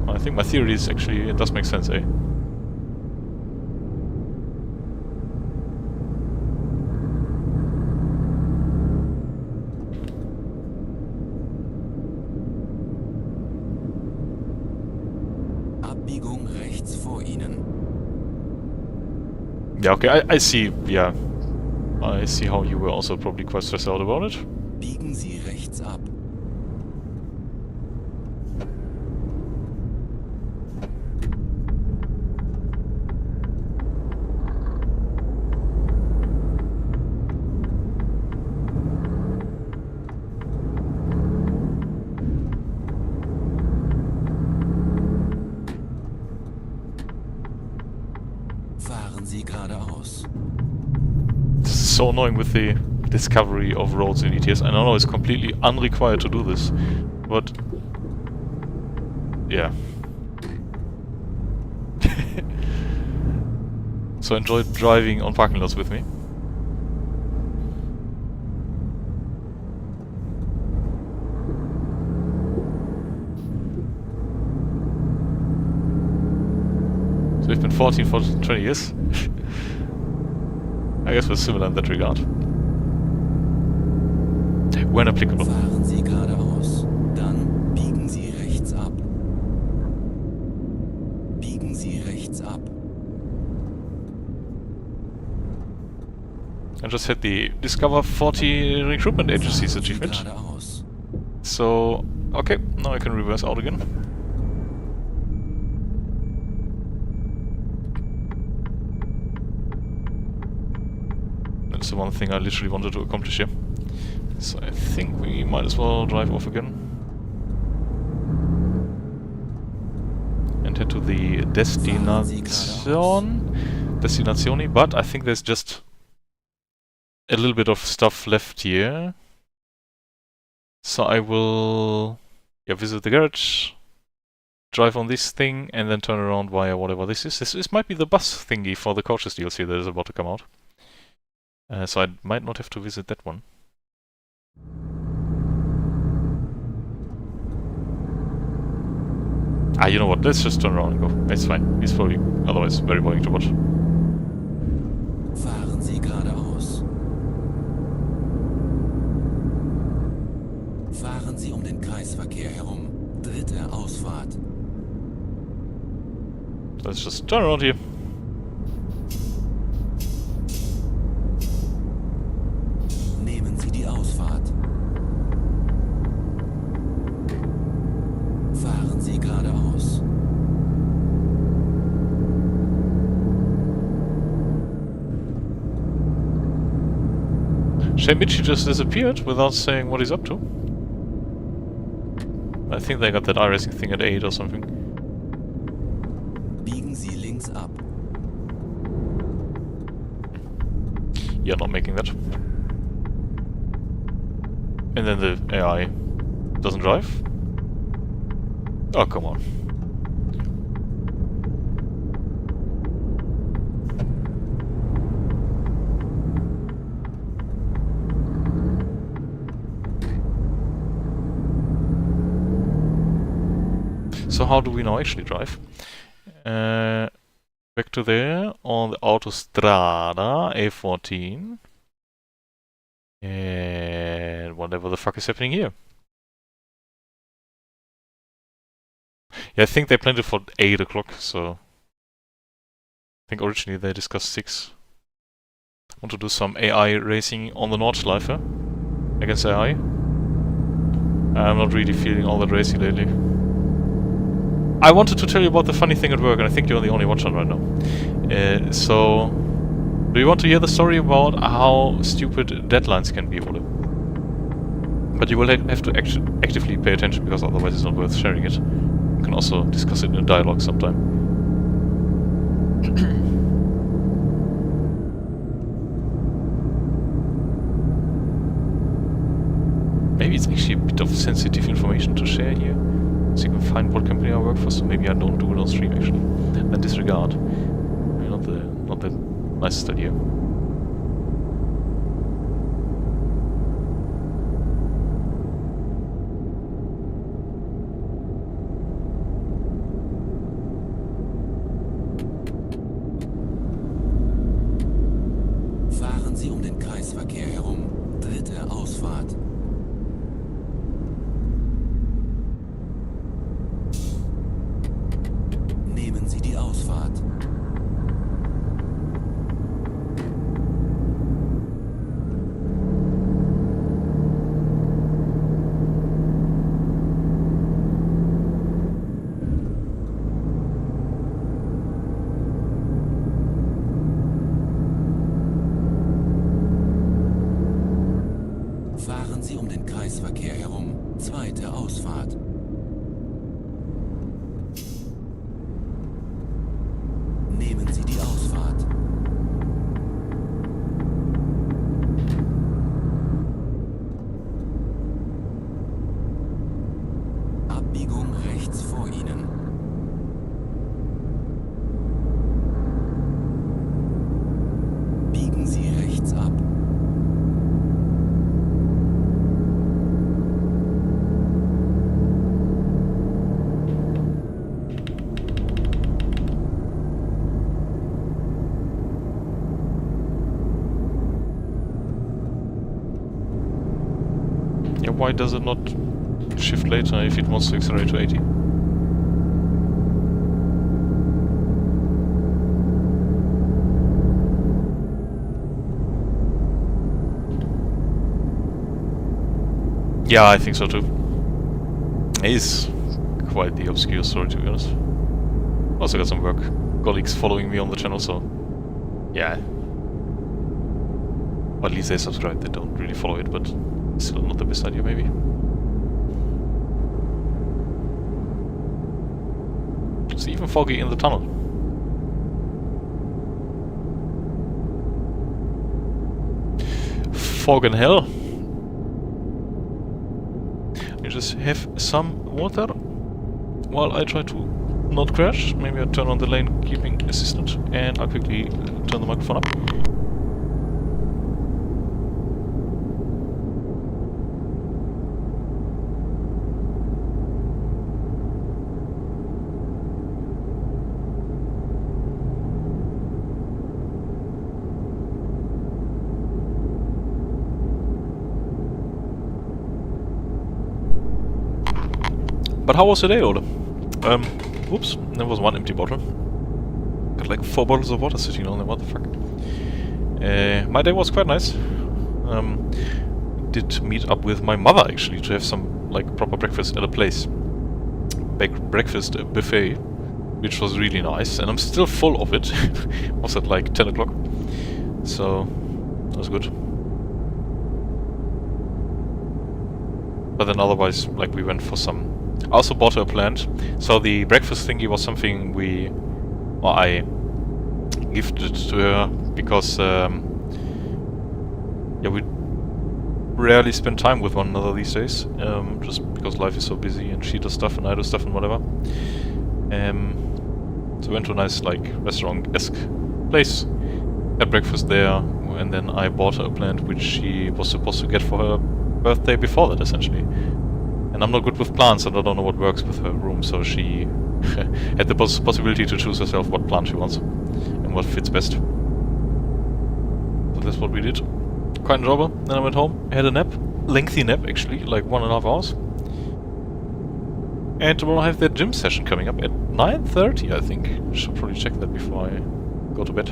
I think my theory is actually, it does make sense, eh? Abbiegung rechts vor Ihnen. Yeah, okay, I see, yeah. I see how you were also probably quite stressed out about it. Biegen Sie rechts ab. Fahren Sie geradeaus. This is so annoying with the discovery of roads in ETS. I know it's completely unrequired to do this, but yeah. So enjoy driving on parking lots with me. So we've been 14 for 20 years. I guess we're similar in that regard. When applicable. Fahren Sie geradeaus. Dann biegen Sie rechts ab. Biegen Sie rechts ab. I just had the Discover 40 recruitment agencies Fahren Sie achievement. geradeaus. So, okay, now I can reverse out again. That's the one thing I literally wanted to accomplish here. So I think we might as well drive off again. And head to the Destinationi, but I think there's just a little bit of stuff left here. So I will visit the garage, drive on this thing, and then turn around via whatever this is. This might be the bus thingy for the Coaches DLC that is about to come out. So I might not have to visit that one. You know what, let's just turn around and go. It's fine. It's probably otherwise very boring to watch. Fahren Sie geradeaus. Fahren Sie den Kreisverkehr herum. Dritte Ausfahrt. Let's just turn around here. Nehmen Sie die Ausfahrt. Fahren Sie geradeaus. Shemichi just disappeared without saying what he's up to. I think they got that iRacing thing at 8 or something. Biegen Sie links ab. You're not making that. And then the AI doesn't drive? Oh, come on. So how do we now actually drive? Back to there on the Autostrada A14. And whatever the fuck is happening here. Yeah, I think they planned it for 8 o'clock, so... I think originally they discussed 6. I want to do some AI racing on the Nordschleife against AI. I'm not really feeling all that racy lately. I wanted to tell you about the funny thing at work, and I think you're the only watcher right now. So... Do you want to hear the story about how stupid deadlines can be, Ole? But you will have to actively pay attention, because otherwise it's not worth sharing it. We can also discuss it in a dialogue sometime. Maybe it's actually a bit of sensitive information to share here. So you can find what company I work for, so maybe I don't do it on stream actually. And disregard. Not the nicest idea. Fahren Sie um den Kreisverkehr herum. Dritte Ausfahrt. Nehmen Sie die Ausfahrt. Fahren Sie um den Kreisverkehr herum. Zweite Ausfahrt. Nehmen Sie die Ausfahrt. Abbiegung rechts vor Ihnen. Biegen Sie rechts ab. Yeah, why does it not shift later if it wants to accelerate to 80? Yeah, I think so too. It is quite the obscure story, to be honest. Also got some work colleagues following me on the channel, so yeah. Or at least they subscribe, they don't really follow it, but still not the best idea maybe. It's even foggy in the tunnel. Fog and hell. You just have some water while I try to not crash. Maybe I turn on the lane keeping assistant and I'll quickly turn the microphone up. But how was the day, Ole? Whoops, there was one empty bottle. Got like 4 bottles of water sitting on there, what the fuck. My day was quite nice. Did meet up with my mother actually to have some like proper breakfast at a place. Breakfast buffet, which was really nice, and I'm still full of it. Was at like 10 o'clock. So, that was good. But then otherwise, like we went for some... I also bought her a plant. So the breakfast thingy was something I gifted to her because yeah, we rarely spend time with one another these days, just because life is so busy and she does stuff and I do stuff and whatever. So we went to a nice like restaurant-esque place, had breakfast there, and then I bought her a plant which she was supposed to get for her birthday before that, essentially. And I'm not good with plants and I don't know what works with her room, so she had the possibility to choose herself what plant she wants and what fits best. So that's what we did. Quite enjoyable. Then I went home, had a nap. Lengthy nap actually, like 1.5 hours. And tomorrow I have that gym session coming up at 9:30, I think. Should probably check that before I go to bed.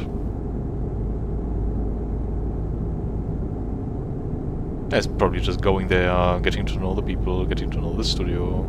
It's probably just going there, getting to know the people, getting to know the studio.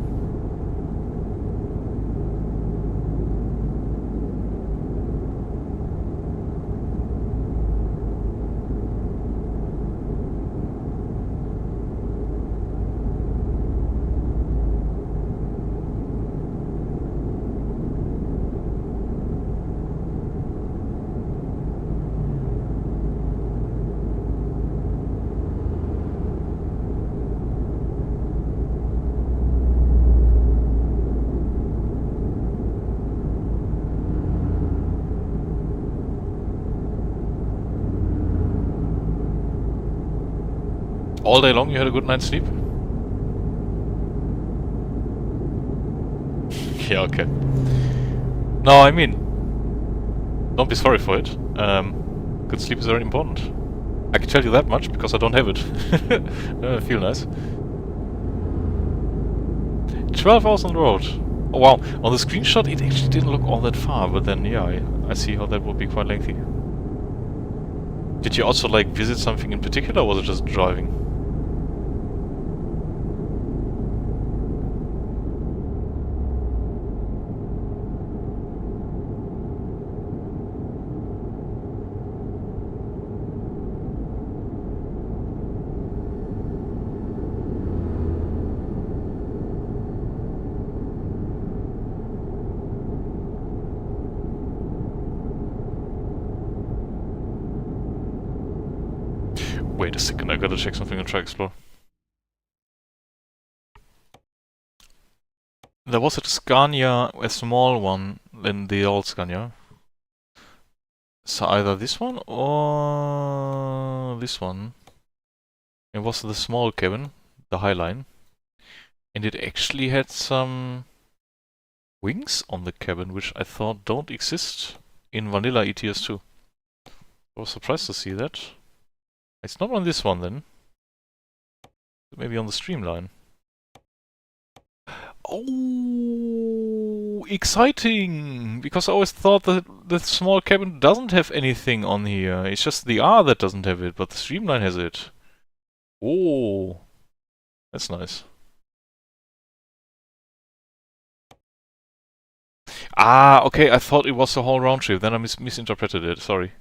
All day long you had a good night's sleep? Yeah, okay. No, I mean, don't be sorry for it. Good sleep is very important. I can tell you that much because I don't have it. I feel nice. 12 hours on the road. Oh wow, on the screenshot it actually didn't look all that far, but then yeah, I see how that would be quite lengthy. Did you also like visit something in particular, or was it just driving? Wait a second, I gotta check something on Track Explorer. There was a Scania, a small one, in the old Scania. So either this one or this one. It was the small cabin, the Highline. And it actually had some wings on the cabin, which I thought don't exist in vanilla ETS2. I was surprised to see that. It's not on this one then. Maybe on the Streamline. Oh, exciting! Because I always thought that the small cabin doesn't have anything on here. It's just the R that doesn't have it, but the Streamline has it. Oh, that's nice. Ah, okay, I thought it was the whole round trip. Then I misinterpreted it, sorry.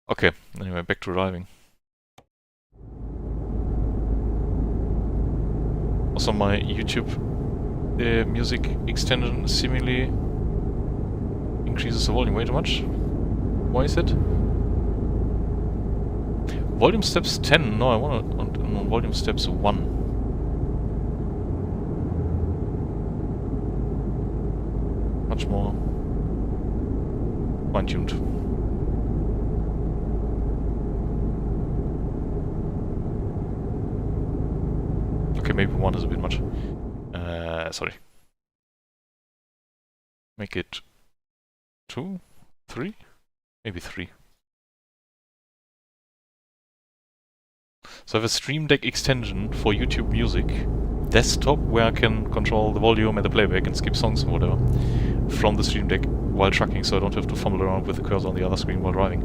Okay, anyway, back to driving. Also, my YouTube music extension seemingly increases the volume way too much. Why is it? Volume steps 10. No, I want on volume steps 1. Much more fine-tuned. Okay, maybe 1 is a bit much. Sorry. Make it 2, 3? Maybe 3. So I have a Stream Deck extension for YouTube Music desktop where I can control the volume and the playback and skip songs and whatever from the Stream Deck while trucking, so I don't have to fumble around with the cursor on the other screen while driving.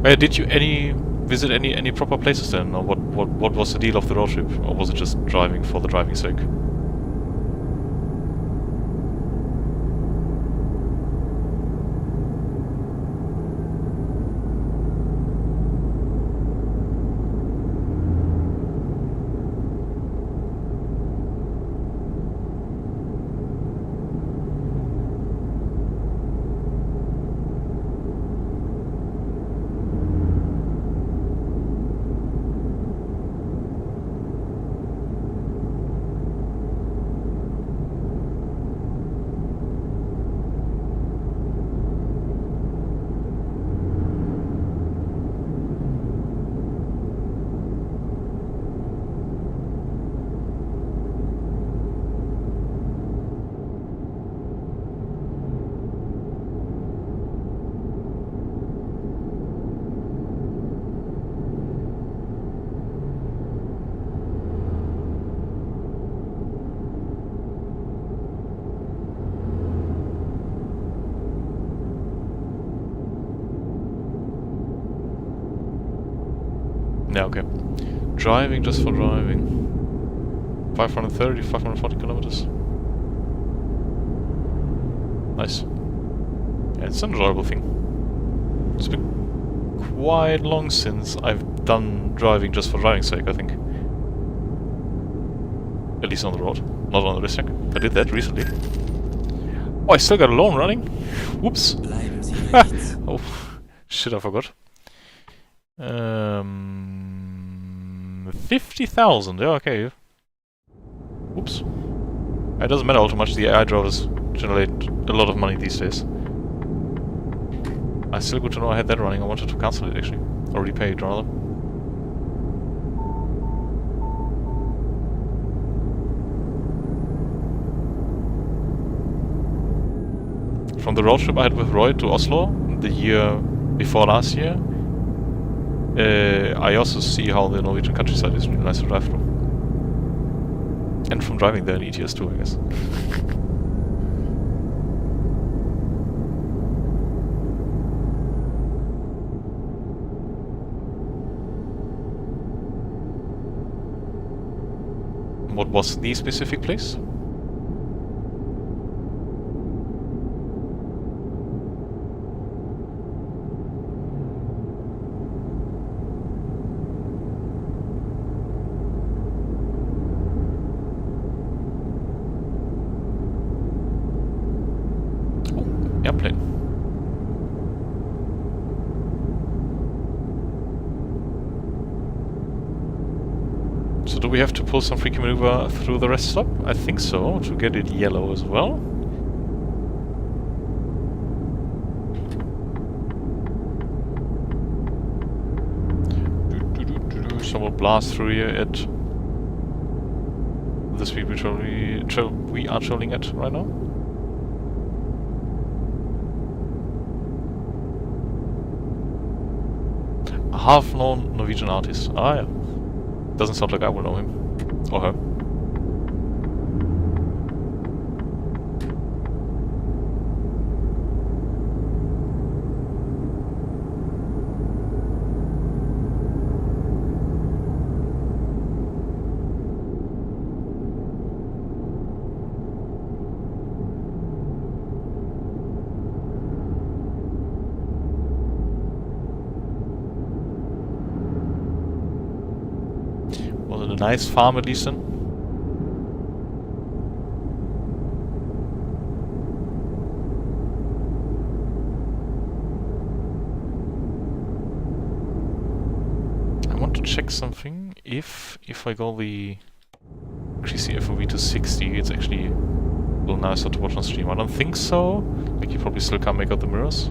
Did you visit any proper places then, or what was the deal of the road trip, or was it just driving for the driving's sake? Yeah, okay. Driving just for driving. 530, 540 kilometers. Nice. Yeah, it's an enjoyable thing. It's been quite long since I've done driving just for driving's sake, I think. At least on the road, not on the racetrack. I did that recently. Oh, I still got a loan running. Whoops. Oh, shit, I forgot. 50,000, yeah, okay. Oops. It doesn't matter how much the AI drivers generate a lot of money these days. Still good to know I had that running. I wanted to cancel it actually. Or repay it rather. From the road trip I had with Roy to Oslo the year before last year, I also see how the Norwegian countryside is really nice to drive through. And from driving there in ETS too, I guess. What was the specific place? Airplane. So do we have to pull some freaky maneuver through the rest stop? I think so, to get it yellow as well. So we'll blast through here at the speed we are traveling at right now. A half-known Norwegian artist. Ah, yeah. Doesn't sound like I will know him. Or her. Was it a nice farm at least then? I want to check something. If I go the increase the FOV to 60, it's actually a little nicer to watch on stream. I don't think so. Like you probably still can't make out the mirrors.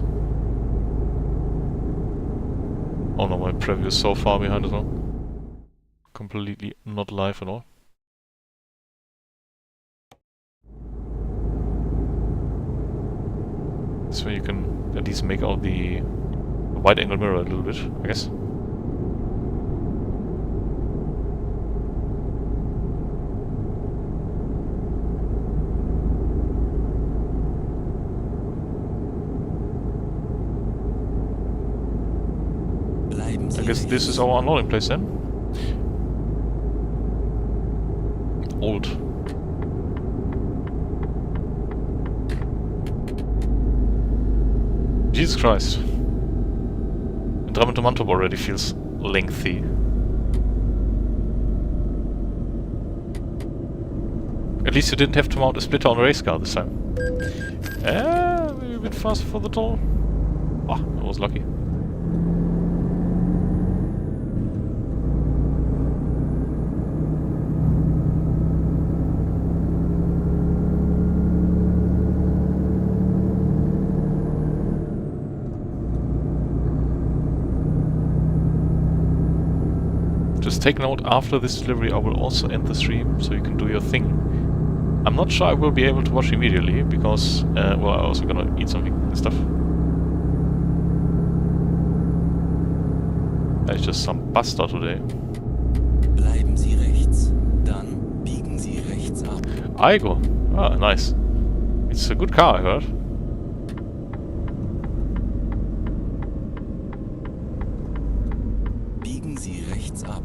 Oh no, my preview is so far behind as well. Completely not live at all. So you can at least make out the wide angle mirror a little bit, I guess. I guess this is our unloading place then. Old. Jesus Christ. Dramentomantop already feels lengthy. At least you didn't have to mount a splitter on a race car this time. Maybe a bit faster for the toll. Ah, I was lucky. Just take note, after this delivery I will also end the stream, so you can do your thing. I'm not sure I will be able to watch immediately, because, well, I'm also gonna eat something and stuff. It's just some pasta today. Bleiben Sie rechts, dann biegen Sie rechts ab. Aigo. Ah, nice. It's a good car, I heard. Biegen Sie rechts ab.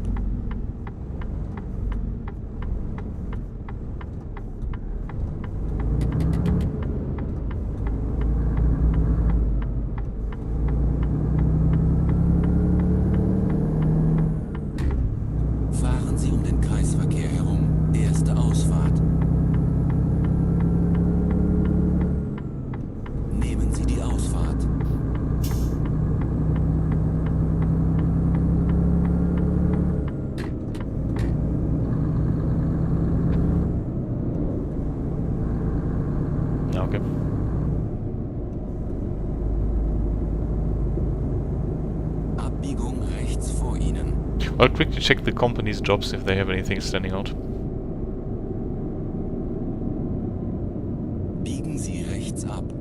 Fahren Sie um den Kreisverkehr herum. Erste Ausfahrt. Nehmen Sie die Ausfahrt. I'll quickly check the company's jobs if they have anything standing out. Biegen Sie rechts ab.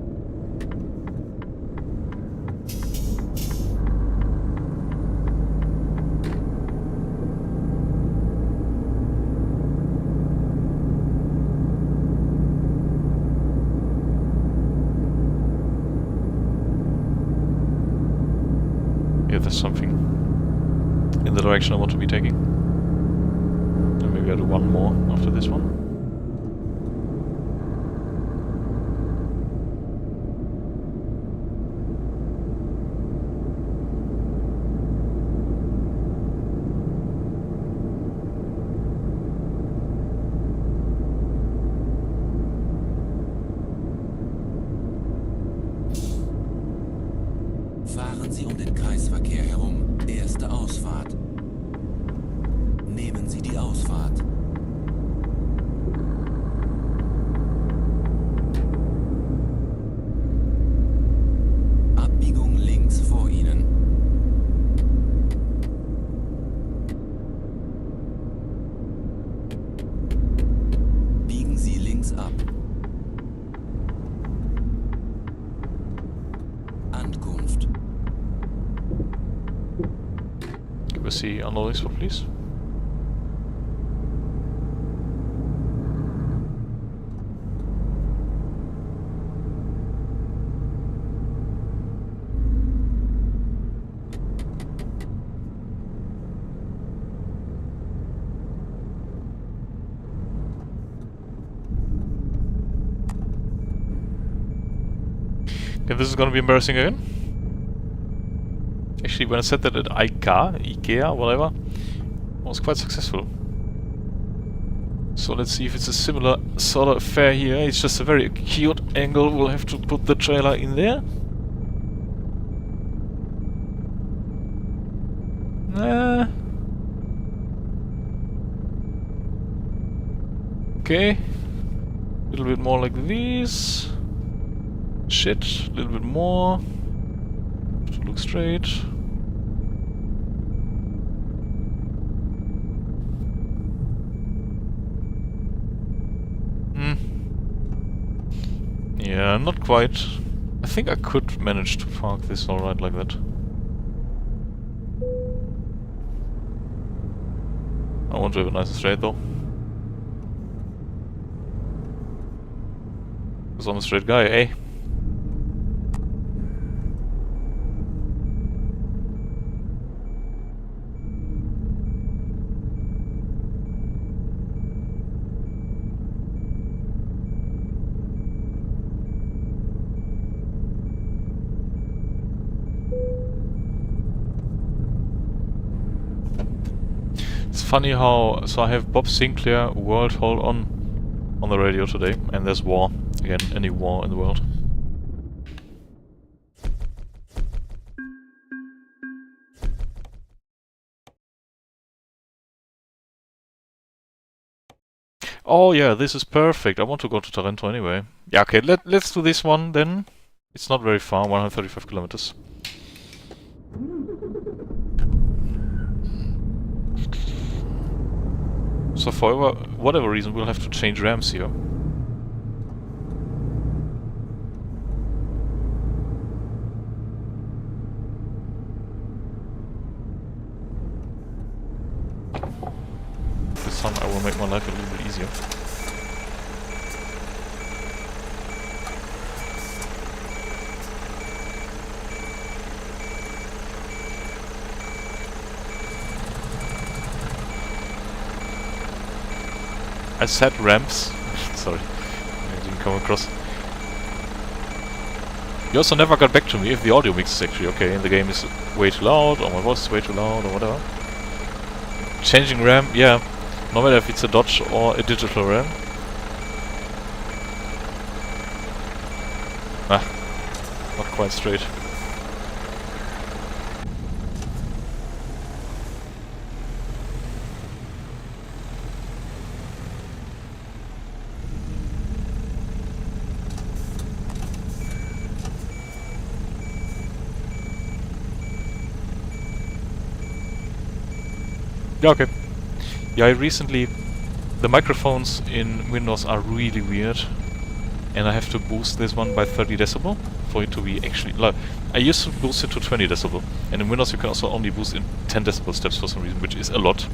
Yeah, there's something in the direction I want to be taking. And maybe I'll do one more after this one. Fahren Sie den Kreisverkehr herum. Erste Ausfahrt. Nehmen Sie die Ausfahrt. Abbiegung links vor Ihnen. Biegen Sie links ab. Ankunft. Give us the unloading spot, please. Okay, this is gonna be embarrassing again. Actually, when I said that at IKEA, whatever, I was quite successful. So let's see if it's a similar sort of affair here. It's just a very acute angle. We'll have to put the trailer in there. Okay. A little bit more like this. Shit. A little bit more. To look straight. Yeah, not quite. I think I could manage to park this alright like that. I want to have it nice and straight though. Because I'm a straight guy, eh? It's funny how... So I have Bob Sinclair, World Hold on the radio today, and there's war. Again, any war in the world. Oh yeah, this is perfect. I want to go to Taranto anyway. Yeah, okay, let's do this one then. It's not very far, 135 kilometers. So for whatever reason, we'll have to change ramps here. This time I will make my life a little bit easier. I said ramps. Sorry, I didn't come across. You also never got back to me if the audio mix is actually okay and the game is way too loud, or my voice is way too loud, or whatever. Changing RAM, yeah. No matter if it's a Dodge or a digital RAM. Not quite straight. Yeah, okay. Yeah, I recently... The microphones in Windows are really weird. And I have to boost this one by 30 decibel for it to be actually... Like, I used to boost it to 20 decibel. And in Windows you can also only boost in 10 decibel steps for some reason, which is a lot.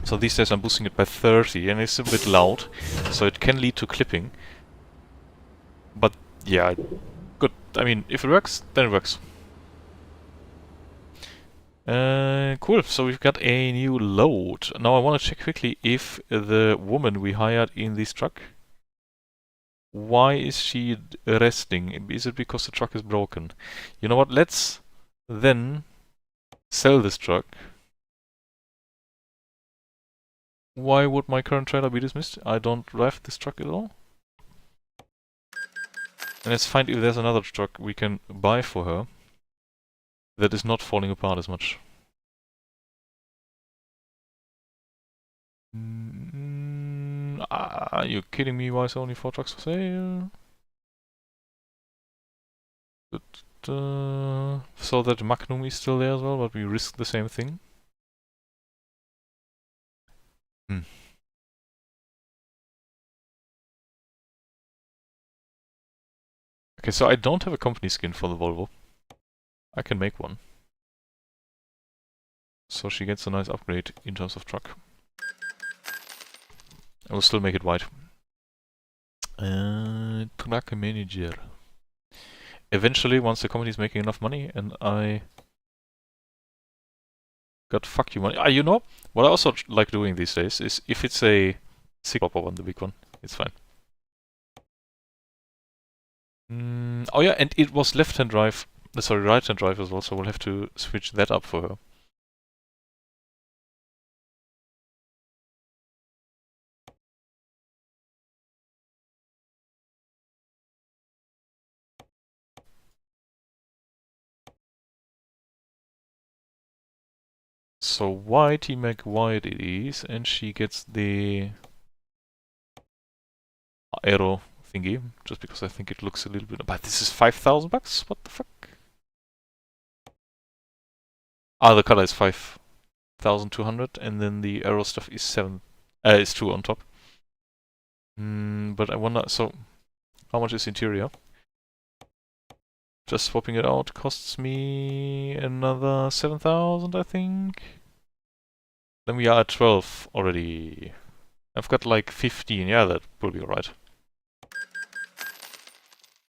So these days I'm boosting it by 30 and it's a bit loud. So it can lead to clipping. But yeah, good. I mean, if it works, then it works. Cool, so we've got a new load. Now I want to check quickly if the woman we hired in this truck, why is she resting? Is it because the truck is broken? You know what, let's then sell this truck. Why would my current trailer be dismissed? I don't drive this truck at all. And let's find if there's another truck we can buy for her that is not falling apart as much. Are you kidding me? Why is there only 4 trucks for sale? So that Magnum is still there as well, but we risk the same thing. Okay, so I don't have a company skin for the Volvo. I can make one. So she gets a nice upgrade in terms of truck. I will still make it white. Truck manager. Eventually, once the company is making enough money and I got fuck you money. You know, what I also like doing these days is if it's a six-hopper one, the big one, it's fine. Oh yeah, and it was left-hand drive, sorry, right-hand drive as well, so we'll have to switch that up for her. So whitey McWhite it is, and she gets the aero thingy, just because I think it looks a little bit... But this is 5,000 bucks? What the fuck? The color is 5,200, and then the aero stuff is 2 on top. But I wonder, so how much is interior? Just swapping it out costs me another 7,000, I think. Then we are at 12 already. I've got like 15, yeah, that will be alright.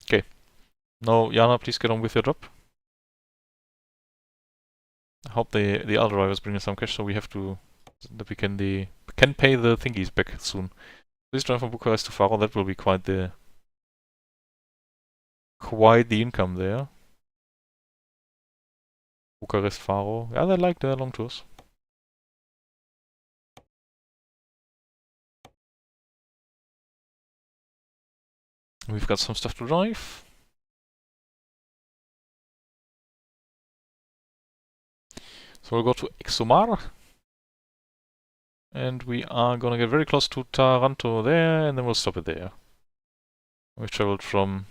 Okay. Now, Jana, please get on with your job. I hope the other drivers bring us some cash, so we have to... that we can pay the thingies back soon. Please drive from Bucharest to Faro, that will be quite the income there. Bucharest, Faro. Yeah, they like their long tours. We've got some stuff to drive. So we'll go to Exomar. And we are gonna get very close to Taranto there, and then we'll stop it there. We've traveled from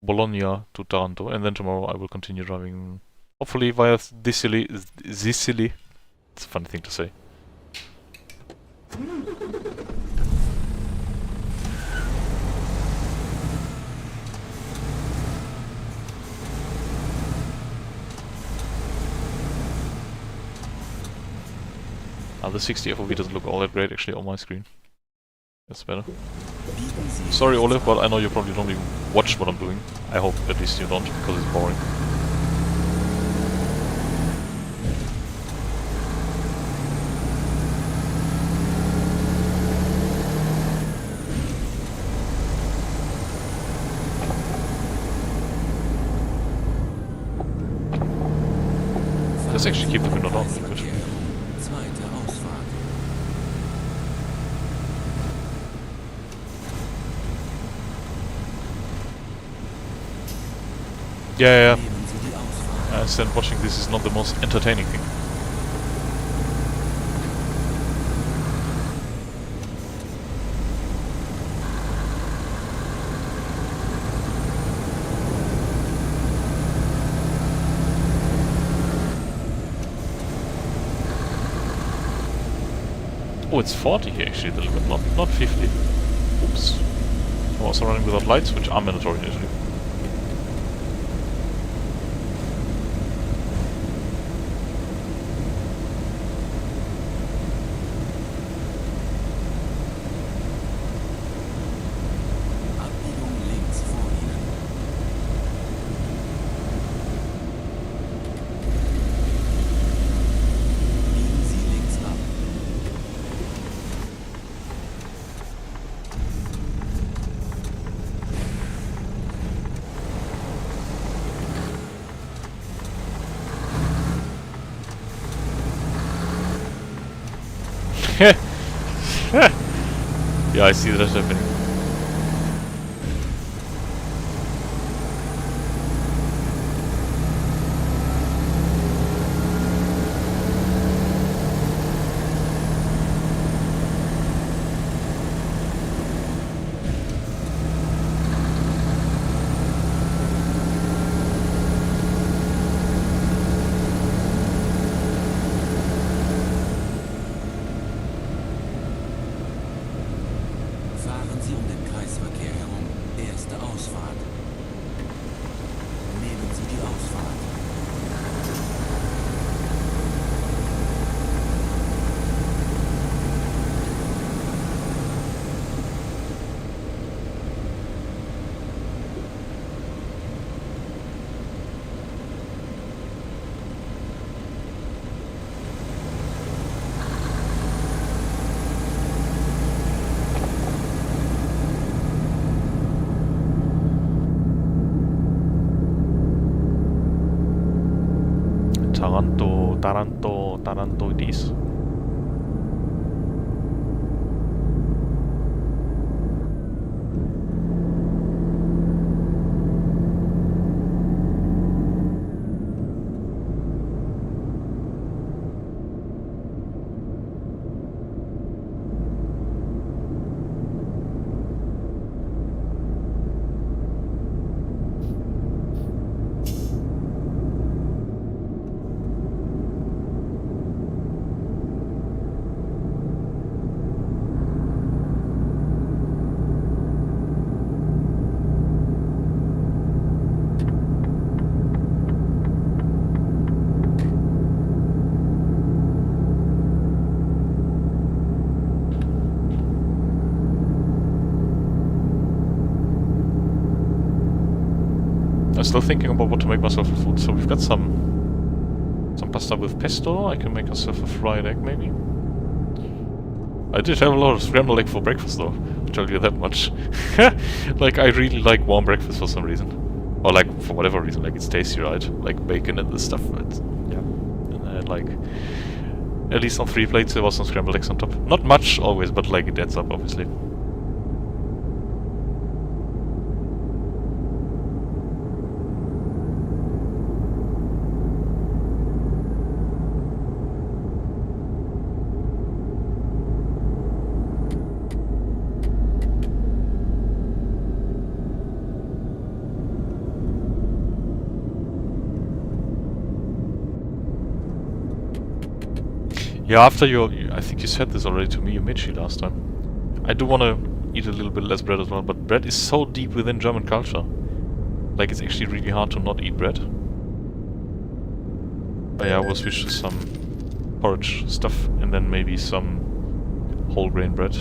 Bologna to Taranto, and then tomorrow I will continue driving, hopefully via Sicily. It's a funny thing to say. The 60 FOV doesn't look all that great actually on my screen. That's better. Sorry Ole, but I know you probably don't even watch what I'm doing. I hope at least you don't, because it's boring. Let's actually keep the window down a little bit. Yeah. I understand watching this is not the most entertaining thing. Oh, it's 40 here actually, the limit, not 50. Oops. I'm also running without lights, which are mandatory in Italy. Abbiegung links vor Ihnen. Biegen Sie links ab. Yeah, I see that happening. Fahren Sie um den Kreisverkehr herum. Erste Ausfahrt. Nehmen Sie die Ausfahrt. Taranto it is. I'm still thinking about what to make myself for food. So we've got some pasta with pesto. I can make myself a fried egg, maybe. I did have a lot of scrambled egg for breakfast, though. I'll tell you that much. Like, I really like warm breakfast for some reason. Or, like, for whatever reason. Like, it's tasty, right? Like, bacon and this stuff. Yeah. And I had, like, at least on 3 plates there was some scrambled eggs on top. Not much, always, but, like, it adds up, obviously. Yeah, after I think you said this already to me, Yumichi, last time. I do want to eat a little bit less bread as well, but bread is so deep within German culture. Like, it's actually really hard to not eat bread. But yeah, I will switch to some porridge stuff, and then maybe some whole grain bread.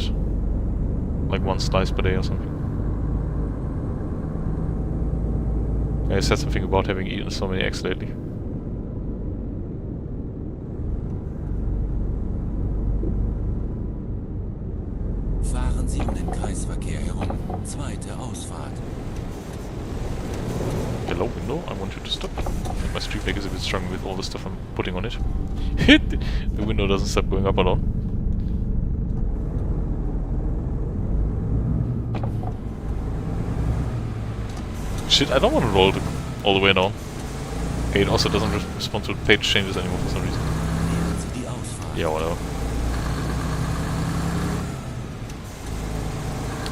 Like 1 slice per day or something. I said something about having eaten so many eggs lately. Fahren Sie um den Kreisverkehr herum. Zweite Ausfahrt. Hello, window, I want you to stop. My stream deck is a bit strong with all the stuff I'm putting on it. The window doesn't stop going up alone. Shit, I don't want to roll all the way now. Okay, it also doesn't respond to page changes anymore for some reason. Nehmen Sie die Ausfahrt. Yeah, whatever.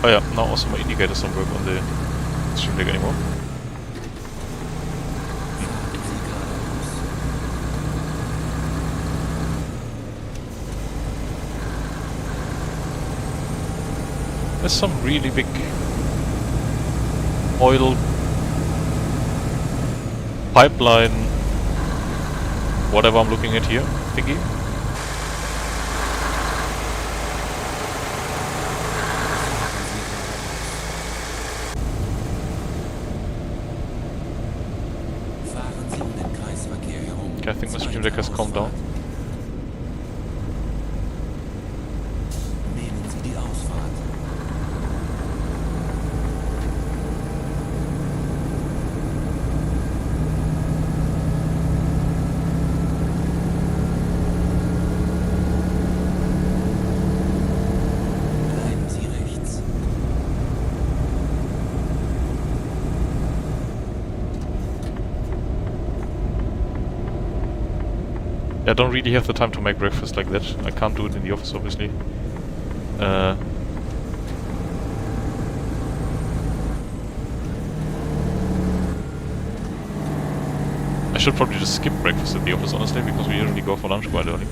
Oh yeah, now also my indicators don't work on the stream deck anymore. Fahren Sie geradeaus. There's some really big oil pipeline, whatever I'm looking at here, thingy. Okay, I think my stream deck has calmed down. Nehmen Sie die Ausfahrt. Bleiben Sie rechts. I don't really have the time to make breakfast like that. I can't do it in the office, obviously. I should probably just skip breakfast at the office, honestly, because we usually go for lunch quite early.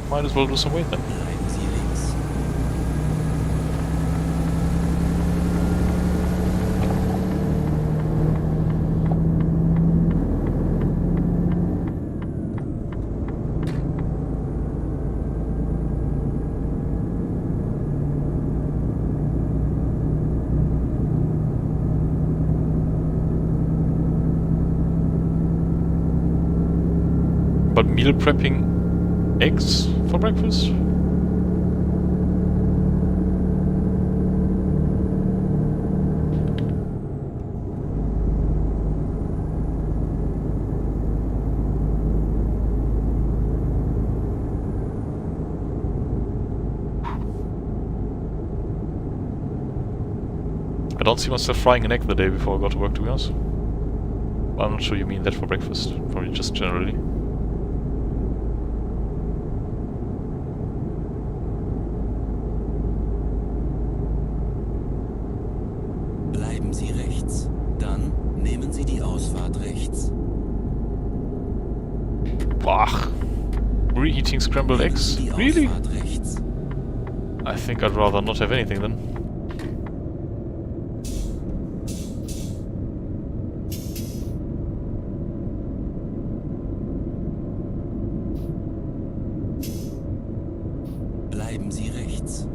Might as well do some weight then. Bleiben Sie links. But meal prepping eggs for breakfast? I don't see myself frying an egg the day before I go to work, to be honest. Well, I'm not sure you mean that for breakfast, probably just generally. Bleiben Sie rechts. Dann nehmen Sie die Ausfahrt rechts. Ach, reheating scrambled Nehmen eggs? Sie die Really? Ausfahrt rechts. I think I'd rather not have anything then. Bleiben Sie rechts.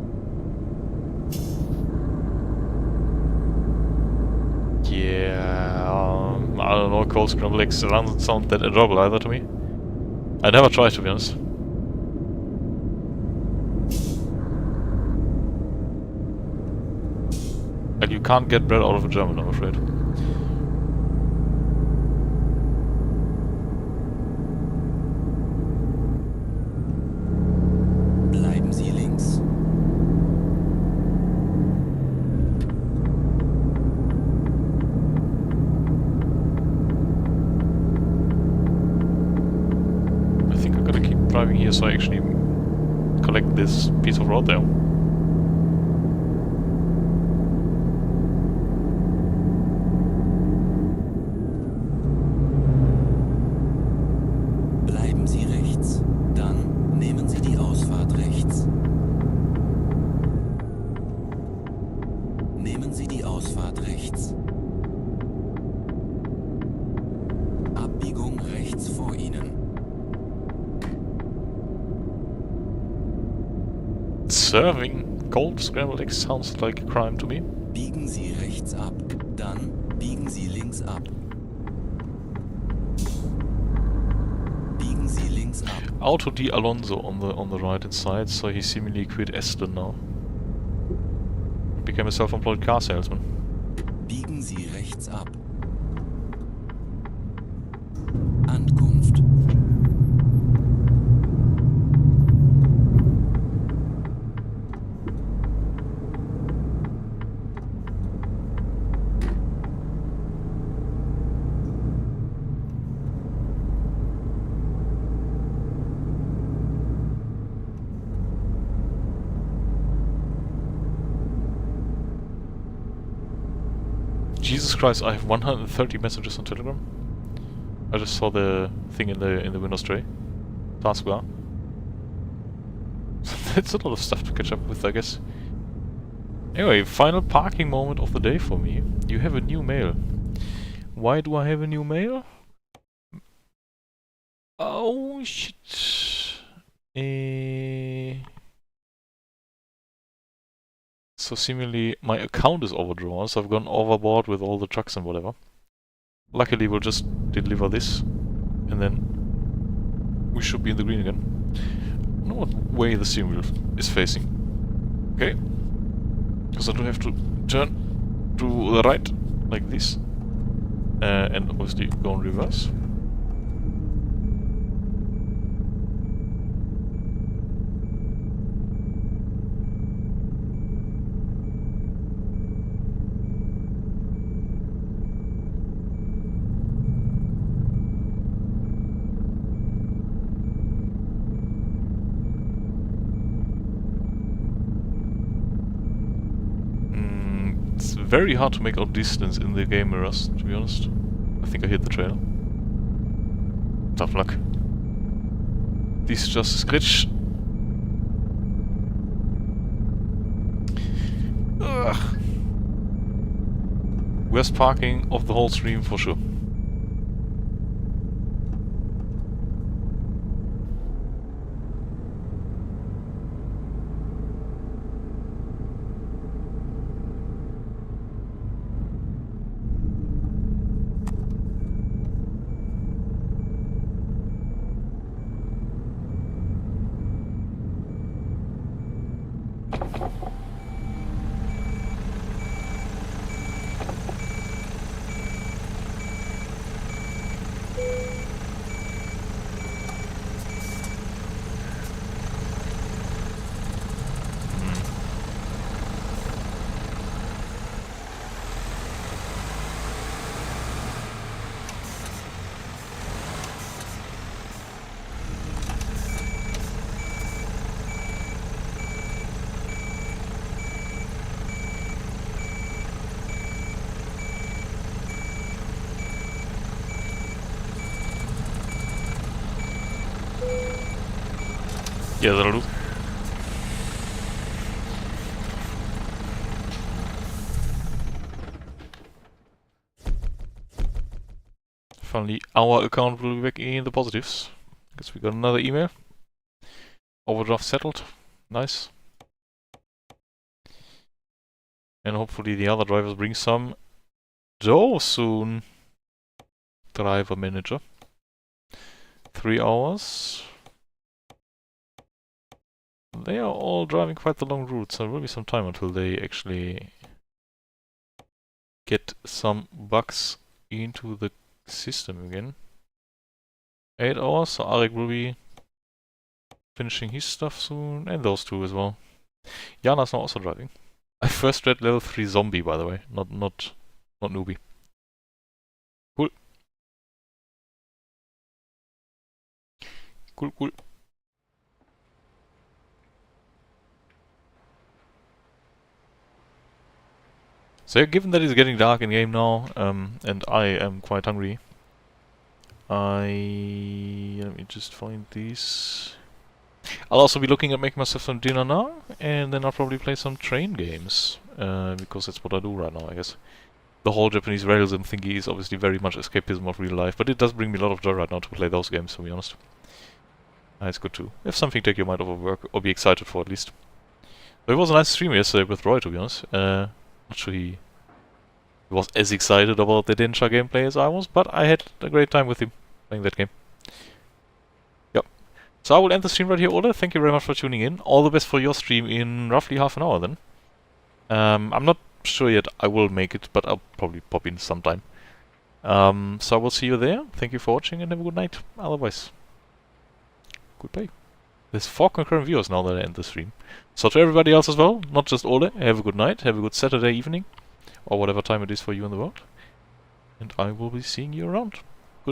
Yeah, I don't know, cold scrambled eggs doesn't sound that enjoyable either to me. I never tried, to be honest. Like, you can't get bread out of a German, I'm afraid. Bleiben Sie links. I think I'm gonna keep driving here so I actually collect this piece of road there. Bleiben Sie rechts. Dann nehmen Sie die Ausfahrt rechts. Nehmen Sie die Ausfahrt rechts. Abbiegung rechts vor Ihnen. Serving cold scrambled eggs sounds like a crime to me. Biegen Sie rechts ab. Dann biegen Sie links ab. Biegen Sie links ab. Auto di Alonso on the right hand side, so he seemingly quit Aston now. Became a self-employed car salesman. Biegen Sie rechts ab. Ankunft. Jesus Christ, I have 130 messages on Telegram. I just saw the thing in the Windows tray. Taskbar. it's a lot of stuff to catch up with, I guess. Anyway, final parking moment of the day for me. You have a new mail. Why do I have a new mail? Oh shit. So seemingly my account is overdrawn, so I've gone overboard with all the trucks and whatever. Luckily we'll just deliver this, and then we should be in the green again. I don't know what way the steering wheel is facing. Okay. Because I do have to turn to the right, like this. And obviously go in reverse. It's very hard to make out distance in the game mirrors, to be honest. I think I hit the trail. Tough luck. This is just a scratch. Ugh. Worst parking of the whole stream for sure. Yeah, that'll do. Finally, our account will be back in the positives. Guess we got another email. Overdraft settled. Nice. And hopefully the other drivers bring some dough soon. Driver manager. 3 hours. They are all driving quite the long route, so there will be some time until they actually get some bugs into the system again. 8 hours, so Arik will be finishing his stuff soon, and those two as well. Jana's now also driving. I first read level 3 zombie, by the way, not newbie. Cool. Cool. So given that it's getting dark in game now, and I am quite hungry, let me just find these. I'll also be looking at making myself some dinner now, and then I'll probably play some train games, because that's what I do right now, I guess. The whole Japanese realism thingy is obviously very much escapism of real life, but it does bring me a lot of joy right now to play those games, to be honest. It's good too. If something take your mind off of work, or be excited for at least. It was a nice stream yesterday with Roy, to be honest. Not sure he was as excited about the Densha gameplay as I was, but I had a great time with him playing that game. Yep. So I will end the stream right here, Ole. Thank you very much for tuning in. All the best for your stream in roughly half an hour then. I'm not sure yet I will make it, but I'll probably pop in sometime. So I will see you there. Thank you for watching and have a good night. Otherwise, goodbye. There's 4 concurrent viewers now that I end the stream. So to everybody else as well, not just Ole, have a good night, have a good Saturday evening, or whatever time it is for you in the world. And I will be seeing you around.